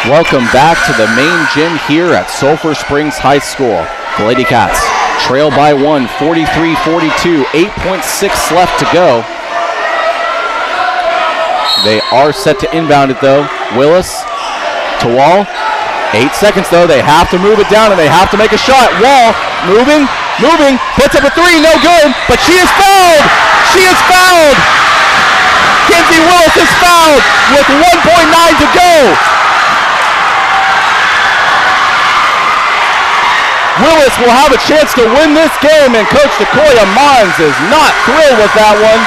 Welcome back to the main gym here at Sulphur Springs High School. The Lady Cats trail by 1, 43-42, 8.6 left to go. They are set to inbound it though. Willis to Wall. 8 seconds though. They have to move it down and they have to make a shot. Wall moving, puts up a 3, no good, but she is fouled. She is fouled. Kenzie Willis is fouled with 1.9 to go. Willis will have a chance to win this game, and Coach Decoya Mons is not thrilled with that one.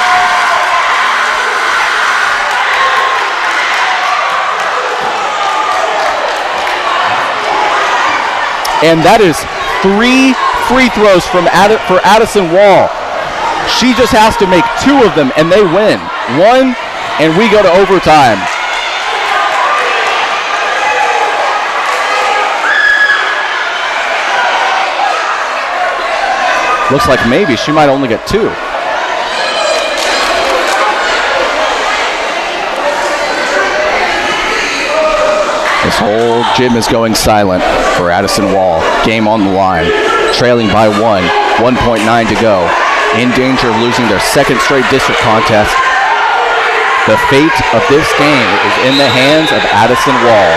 And that is 3 free throws for Addison Wall. She just has to make 2 of them, and they win. 1, and we go to overtime. Looks like maybe she might only get 2. This whole gym is going silent for Addison Wall. Game on the line. Trailing by 1. 1.9 to go. In danger of losing their 2nd straight district contest. The fate of this game is in the hands of Addison Wall.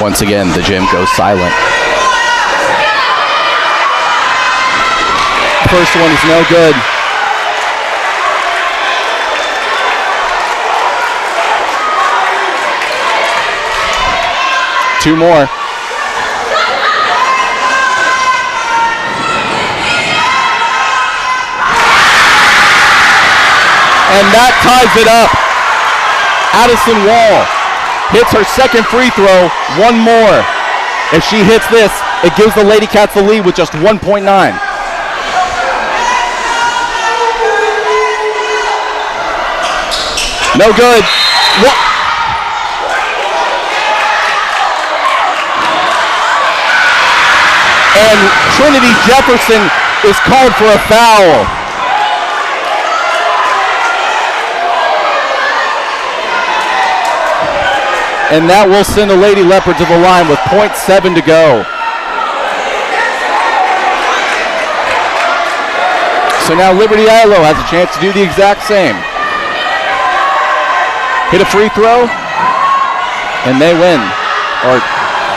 Once again, the gym goes silent. First one is no good. 2 more. And that ties it up. Addison Wall hits her second free throw. 1 more. If she hits this, it gives the Lady Cats the lead with just 1.9. No good. What? And Trinity Jefferson is called for a foul. And that will send the Lady Leopards to the line with 0.7 to go. So now Liberty Eylau has a chance to do the exact same. Hit a free throw, and they win, or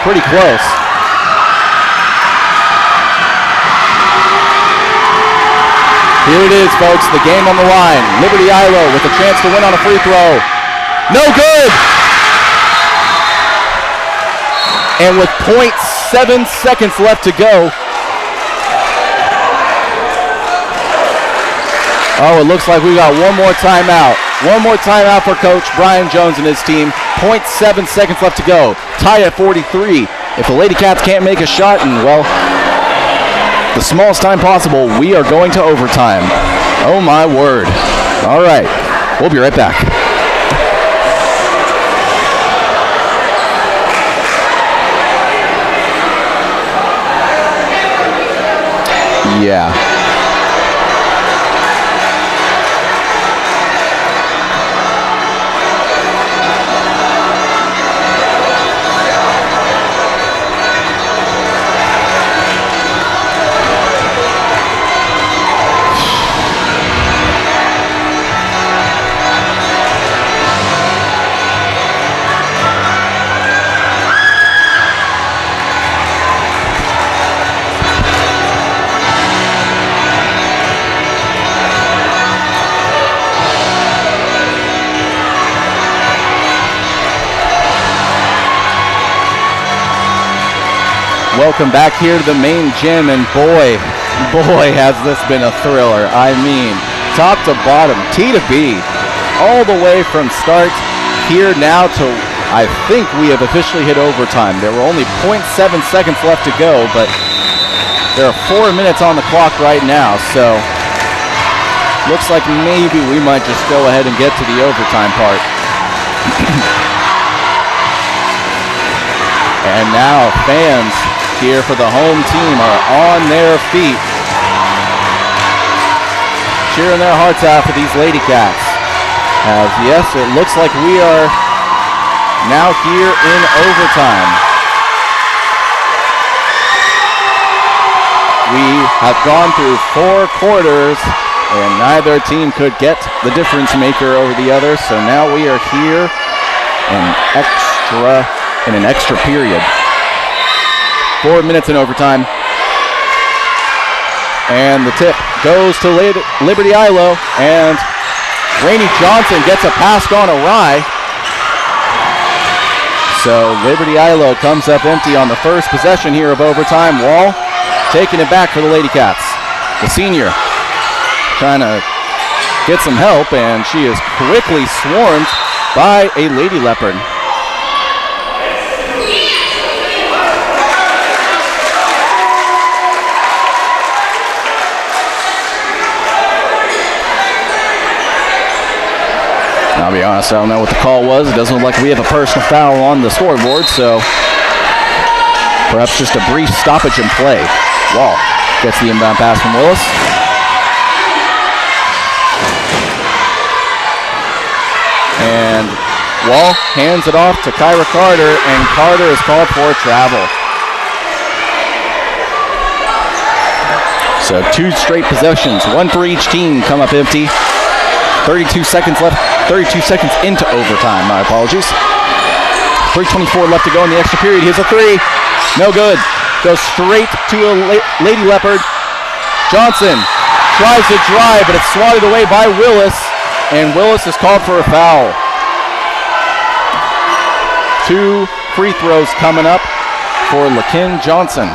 pretty close. Here it is, folks, the game on the line. Liberty Eylau with a chance to win on a free throw. No good! And with 0.7 seconds left to go. Oh, it looks like we got one more timeout. One more timeout for Coach Brian Jones and his team. 0.7 seconds left to go. Tie at 43. If the Lady Cats can't make a shot, and well, the smallest time possible, we are going to overtime. Oh my word. All right, we'll be right back. Yeah. Welcome back here to the main gym, and boy, has this been a thriller. I mean, top to bottom, T to B, all the way from start here now to, I think we have officially hit overtime. There were only 0.7 seconds left to go, but there are 4 minutes on the clock right now, so looks like maybe we might just go ahead and get to the overtime part. And now fans here for the home team are on their feet, cheering their hearts out for these Lady Cats. As yes, it looks like we are now here in overtime. We have gone through 4 quarters, and neither team could get the difference maker over the other, so now we are here in an extra period. 4 minutes in overtime. And the tip goes to Liberty Eylau, and Rainey Johnson gets a pass gone awry. So Liberty Eylau comes up empty on the first possession here of overtime. Wall taking it back for the Lady Cats. The senior trying to get some help, and she is quickly swarmed by a Lady Leopard. I'll be honest, I don't know what the call was. It doesn't look like we have a personal foul on the scoreboard, so perhaps just a brief stoppage in play. Wall gets the inbound pass from Willis. And Wall hands it off to Kyra Carter, and Carter is called for a travel. So 2 straight possessions, 1 for each team, come up empty. 32 seconds left. 32 seconds into overtime, my apologies. 3:24 left to go in the extra period. Here's a 3. No good. Goes straight to a Lady Leopard. Johnson tries to drive, but it's swatted away by Willis, and Willis is called for a foul. 2 free throws coming up for LaKin Johnson.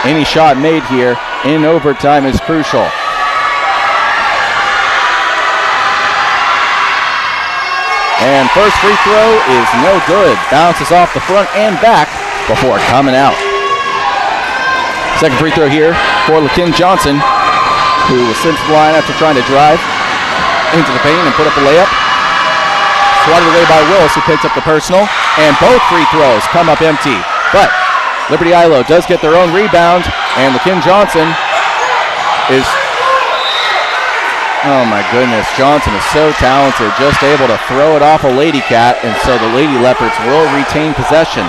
Any shot made here in overtime is crucial. And first free throw is no good. Bounces off the front and back before coming out. Second free throw here for LaKin Johnson, who was sent to the line after trying to drive into the paint and put up a layup. Swatted away by Willis, who picks up the personal. And both free throws come up empty. But Liberty Eylau does get their own rebound, and LaKin Johnson is, oh my goodness, Johnson is so talented, just able to throw it off a Lady Cat, and so the Lady Leopards will retain possession.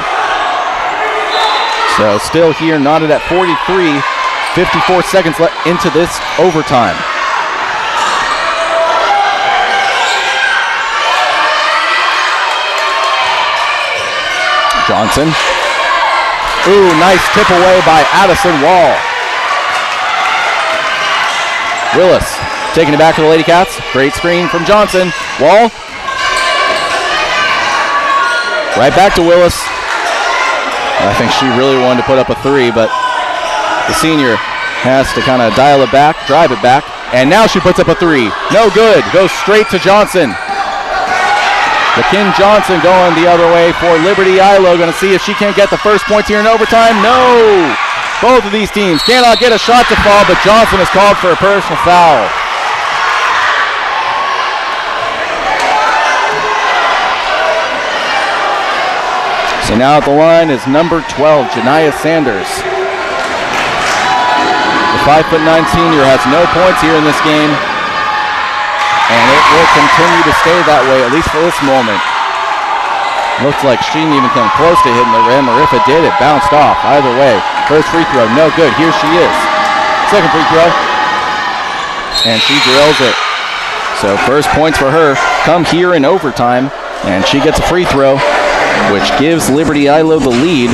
So still here, knotted at 43, 54 seconds left into this overtime. Johnson. Ooh, nice tip away by Addison Wall. Willis taking it back to the Lady Cats. Great screen from Johnson. Wall. Right back to Willis. I think she really wanted to put up a three, but the senior has to kind of dial it back, drive it back, and now she puts up a three. No good. Goes straight to Johnson. LaKin Johnson going the other way for Liberty Eylau. Going to see if she can't get the first points here in overtime. No! Both of these teams cannot get a shot to fall, but Johnson is called for a personal foul. So now at the line is number 12, Janiah Sanders. The 5'9" senior has no points here in this game. And it will continue to stay that way, at least for this moment. Looks like she didn't even come close to hitting the rim, or if it did, it bounced off. Either way, first free throw, no good. Here she is. Second free throw. And she drills it. So first points for her come here in overtime, and she gets a free throw, which gives Liberty Eylau the lead.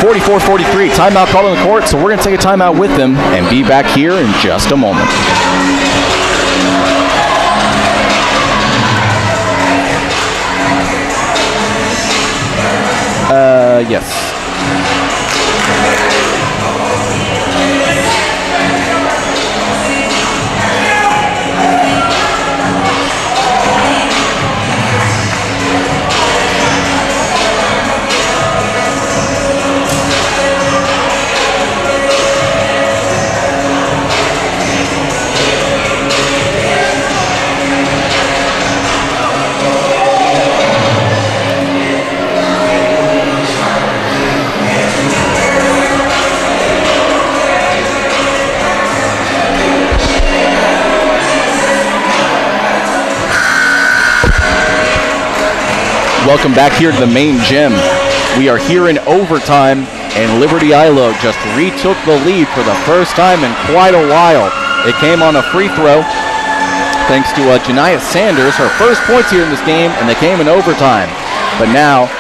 44-43, timeout called on the court, so we're going to take a timeout with them and be back here in just a moment. Yes. Welcome back here to the main gym. We are here in overtime, and Liberty Eylau just retook the lead for the first time in quite a while. It came on a free throw, thanks to Janiah Sanders, her first points here in this game, and they came in overtime. But now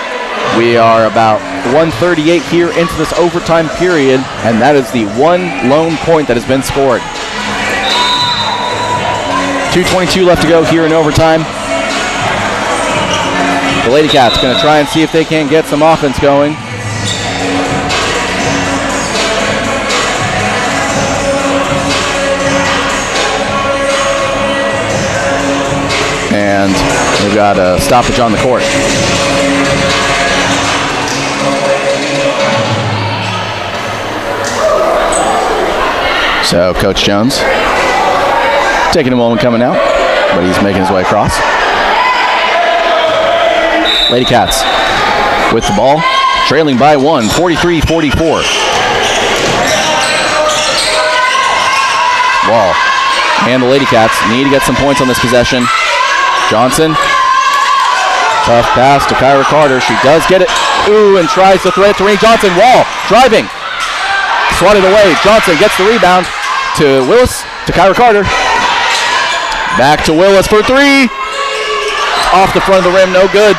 we are about 1:38 here into this overtime period, and that is the one lone point that has been scored. 2:22 left to go here in overtime. The Lady Cats going to try and see if they can get some offense going. And we've got a stoppage on the court. So Coach Jones taking a moment coming out, but he's making his way across. Lady Cats with the ball, trailing by one, 43-44. Wall. And the Lady Cats need to get some points on this possession. Johnson. Tough pass to Kyra Carter. She does get it. Ooh, and tries to thread it to Rain Johnson. Wall driving. Swatted away. Johnson gets the rebound to Willis, to Kyra Carter. Back to Willis for three. Off the front of the rim, no good.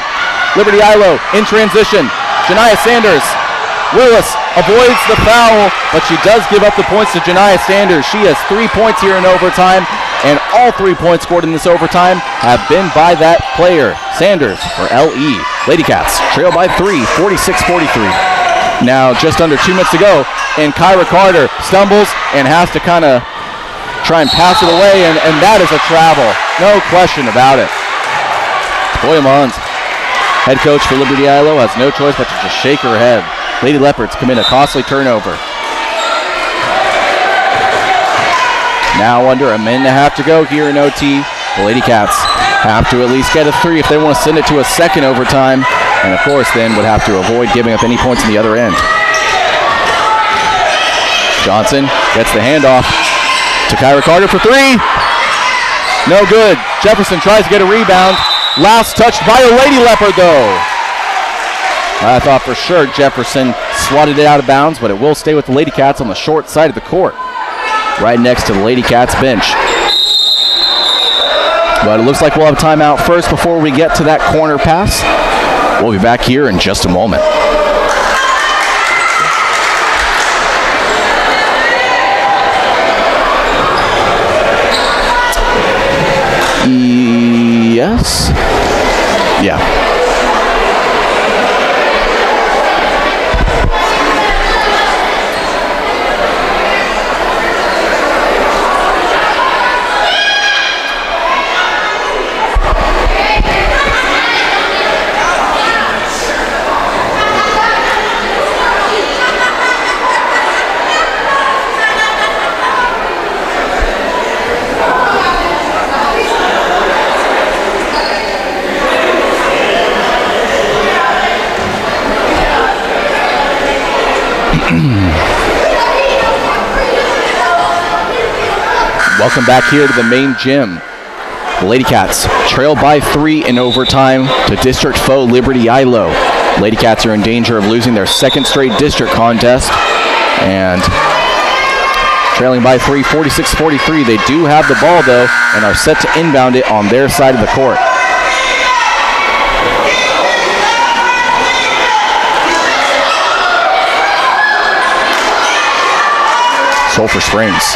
Liberty Eylau in transition. Janiah Sanders. Willis avoids the foul, but she does give up the points to Janiah Sanders. She has 3 points here in overtime, and all 3 points scored in this overtime have been by that player, Sanders, for LE. Ladycats trail by 3, 46-43. Now, just under 2 minutes to go, and Kyra Carter stumbles and has to kind of try and pass it away, and that is a travel. No question about it. Toya Mullins, head coach for Liberty Eylau, has no choice but to just shake her head. Lady Leopards commit a costly turnover. Now under a minute and a half to go here in OT. The Lady Cats have to at least get a 3 if they want to send it to a second overtime. And of course then would have to avoid giving up any points on the other end. Johnson gets the handoff to Kyra Carter for 3. No good. Jefferson tries to get a rebound. Last touched by a Lady Leopard though. I thought for sure Jefferson swatted it out of bounds, but it will stay with the Lady Cats on the short side of the court, right next to the Lady Cats bench. But it looks like we'll have a timeout first before we get to that corner pass. We'll be back here in just a moment. Yes? Yeah. Welcome back here to the main gym. The Lady Cats trail by 3 in overtime to district foe Liberty Eylau. Lady Cats are in danger of losing their second straight district contest, and trailing by 3, 46-43. They do have the ball though and are set to inbound it on their side of the court. Sulphur Springs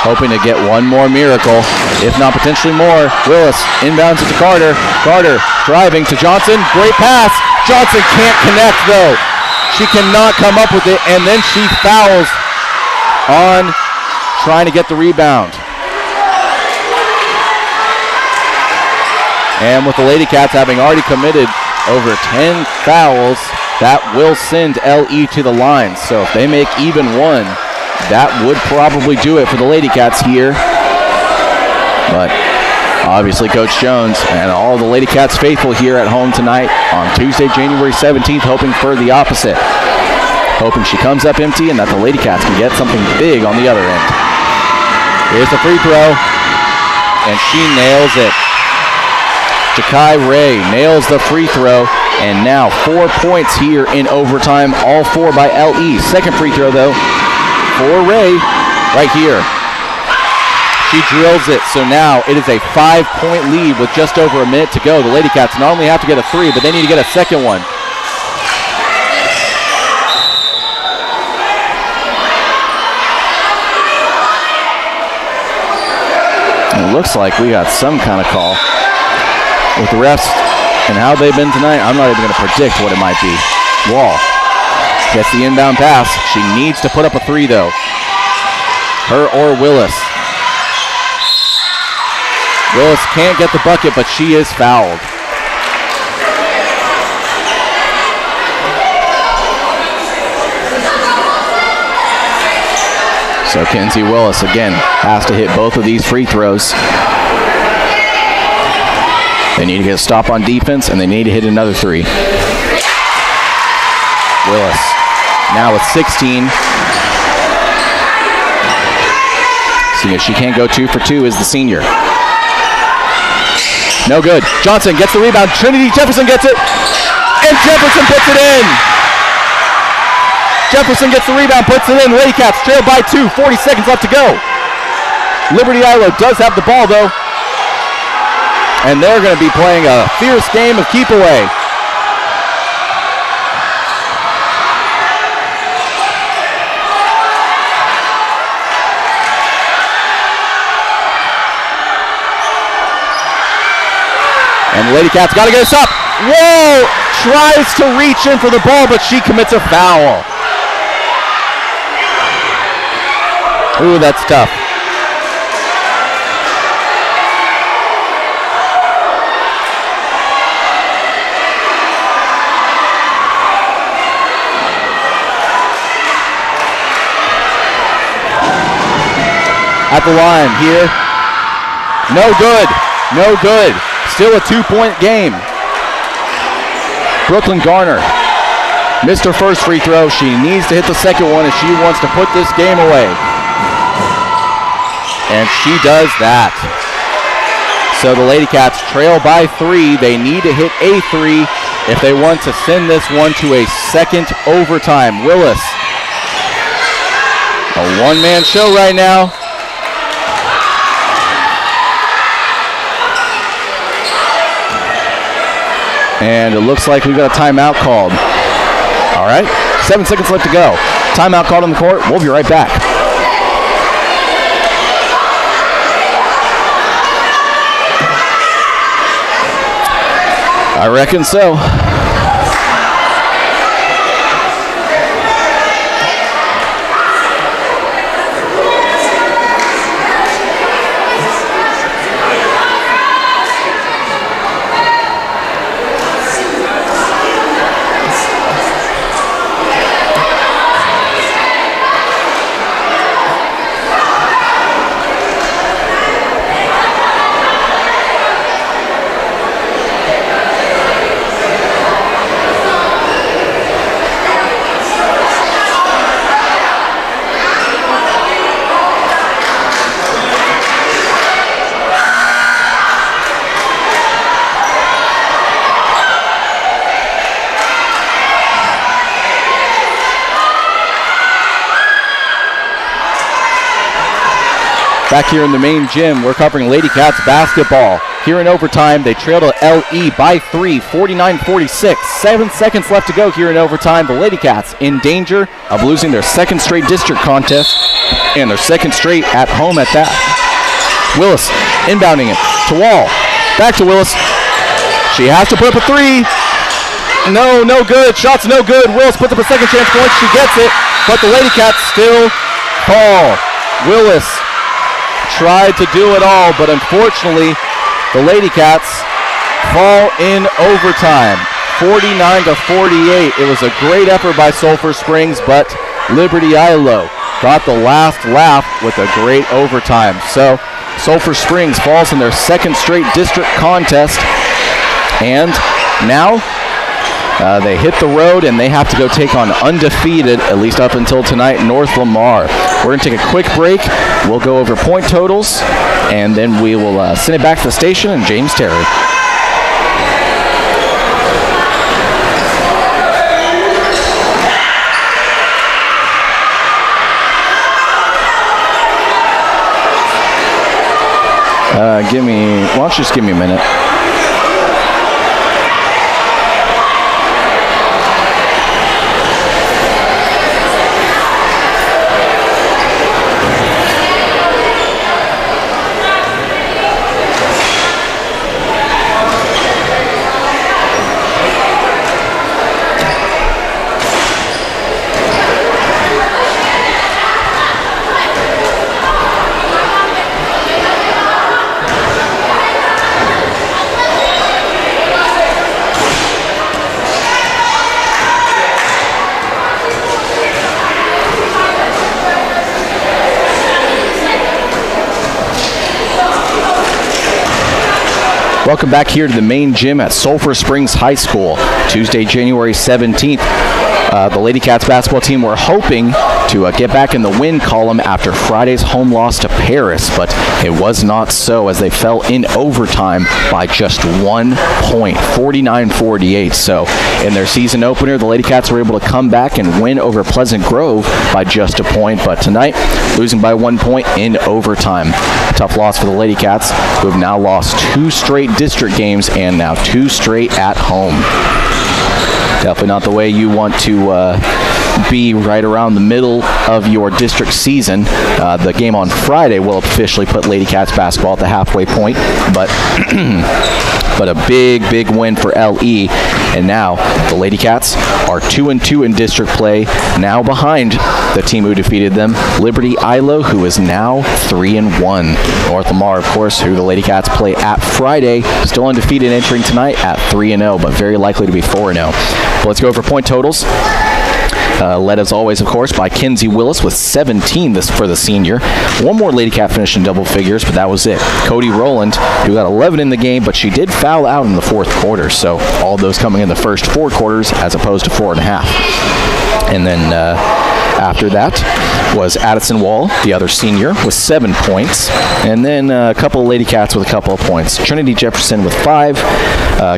hoping to get one more miracle, if not potentially more. Willis inbounds it to Carter. Carter driving to Johnson. Great pass. Johnson can't connect though. She cannot come up with it, and then she fouls on trying to get the rebound. And with the Lady Cats having already committed over 10 fouls, that will send LE to the line. So if they make even one, that would probably do it for the Lady Cats here. But obviously Coach Jones and all the Lady Cats faithful here at home tonight on Tuesday, January 17th, hoping for the opposite. Hoping she comes up empty and that the Lady Cats can get something big on the other end. Here's the free throw, and she nails it. Jakai Ray nails the free throw, and now 4 points here in overtime, all 4 by LE. Second free throw though for Ray right here. She drills it, so now it is a 5-point lead with just over a minute to go. The Lady Cats not only have to get a 3, but they need to get a second one. It looks like we got some kind of call with the refs and how they've been tonight. I'm not even going to predict what it might be. Wall gets the inbound pass. She needs to put up a 3 though. Her or Willis. Willis can't get the bucket, but she is fouled. So Kenzie Willis again has to hit both of these free throws. They need to get a stop on defense, and they need to hit another 3. Willis now with 16. Seeing if she can't go 2 for 2 is the senior. No good. Johnson gets the rebound. Trinity Jefferson gets it. And Jefferson puts it in. Jefferson gets the rebound, puts it in. Lady Cats trail by 2. 40 seconds left to go. Liberty Eylau does have the ball though. And they're going to be playing a fierce game of keep away. And the Lady Cats got to get us up. Whoa! Tries to reach in for the ball, but she commits a foul. Ooh, that's tough. At the line here. No good. No good. Still a 2-point game. Brooklyn Garner missed her first free throw. She needs to hit the second one if she wants to put this game away. And she does that. So the Lady Cats trail by 3. They need to hit a 3 if they want to send this one to a second overtime. Willis. A one-man show right now. And it looks like we've got a timeout called. All right, 7 seconds left to go. Timeout called on the court. We'll be right back. I reckon so. Back here in the main gym, we're covering Lady Cats basketball. Here in overtime, they trail to LE by 3, 49-46. 7 seconds left to go here in overtime. The Lady Cats in danger of losing their second straight district contest and their second straight at home at that. Willis inbounding it to Wall. Back to Willis. She has to put up a 3. No good. Shot's no good. Willis puts up a second chance point. She gets it, but the Lady Cats still fall. Willis tried to do it all, but unfortunately, the Lady Cats fall in overtime, 49-48. It was a great effort by Sulphur Springs, but Liberty Eylau got the last laugh with a great overtime. So Sulphur Springs falls in their second straight district contest, and now they hit the road and they have to go take on undefeated, at least up until tonight, North Lamar. We're going to take a quick break. We'll go over point totals, and then we will send it back to the station and James Terry. Why don't you just give me a minute? Welcome back here to the main gym at Sulphur Springs High School. Tuesday, January 17th. The Lady Cats basketball team were hoping to get back in the win column after Friday's home loss to Paris, but it was not so as they fell in overtime by just 1 point, 49-48. So in their season opener, the Lady Cats were able to come back and win over Pleasant Grove by just a point, but tonight, losing by 1 point in overtime. A tough loss for the Lady Cats, who have now lost 2 straight district games and now 2 straight at home. Definitely not the way you want to be right around the middle of your district season. The game on Friday will officially put Lady Cats basketball at the halfway point, but but a big win for LE. And now the Lady Cats are 2-2 in district play, now behind the team who defeated them, Liberty Eylau, who is now 3-1. North Lamar, of course, who the Lady Cats play at Friday, still undefeated entering tonight at 3-0, but very likely to be 4-0. But let's go over point totals. Led as always, of course, by Kinsey Willis with 17 for the senior. One more Lady Cat finished in double figures, but that was it. Cody Rowland, who got 11 in the game, but she did foul out in the fourth quarter, so all those coming in the first 4 quarters as opposed to 4.5. And then after that was Addison Wall, the other senior, with 7 points. And then a couple of Lady Cats with a couple of points. Trinity Jefferson with 5,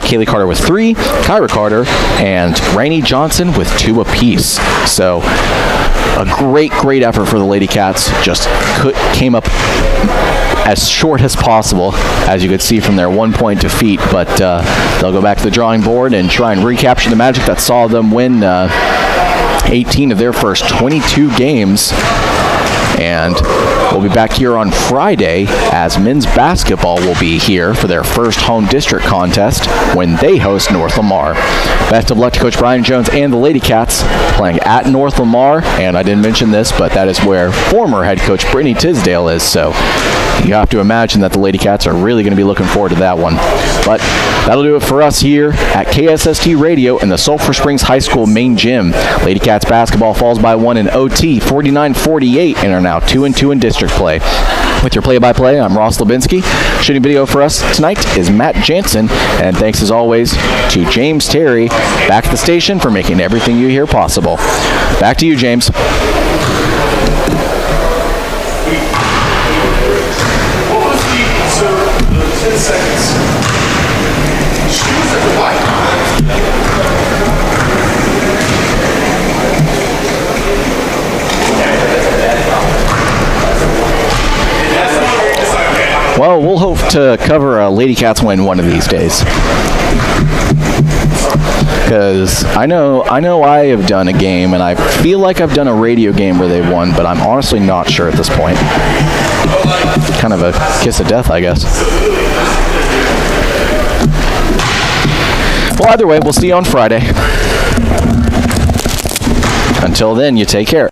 Kaylee Carter with 3, Kyra Carter, and Rainey Johnson with 2 apiece. So a great effort for the Lady Cats. Just came up as short as possible, as you could see from their 1-point defeat. But they'll go back to the drawing board and try and recapture the magic that saw them win 18 of their first 22 games. And we'll be back here on Friday as men's basketball will be here for their first home district contest when they host North Lamar. Best of luck to Coach Brian Jones and the Lady Cats playing at North Lamar. And I didn't mention this, but that is where former head coach Brittany Tisdale is. So you have to imagine that the Lady Cats are really going to be looking forward to that one. But that'll do it for us here at KSST Radio in the Sulphur Springs High School main gym. Lady Cats basketball falls by 1 in OT, 49-48, and are now 2-2 in district play. With your play-by-play, I'm Ross Lubinsky. Shooting video for us tonight is Matt Jansen. And thanks as always to James Terry back at the station for making everything you hear possible. Back to you, James. What was the 10 seconds? She was at the white. Well, we'll hope to cover a Lady Cats win one of these days. Because I know I have done a game, and I feel like I've done a radio game where they won, but I'm honestly not sure at this point. Kind of a kiss of death, I guess. Well, either way, we'll see you on Friday. Until then, you take care.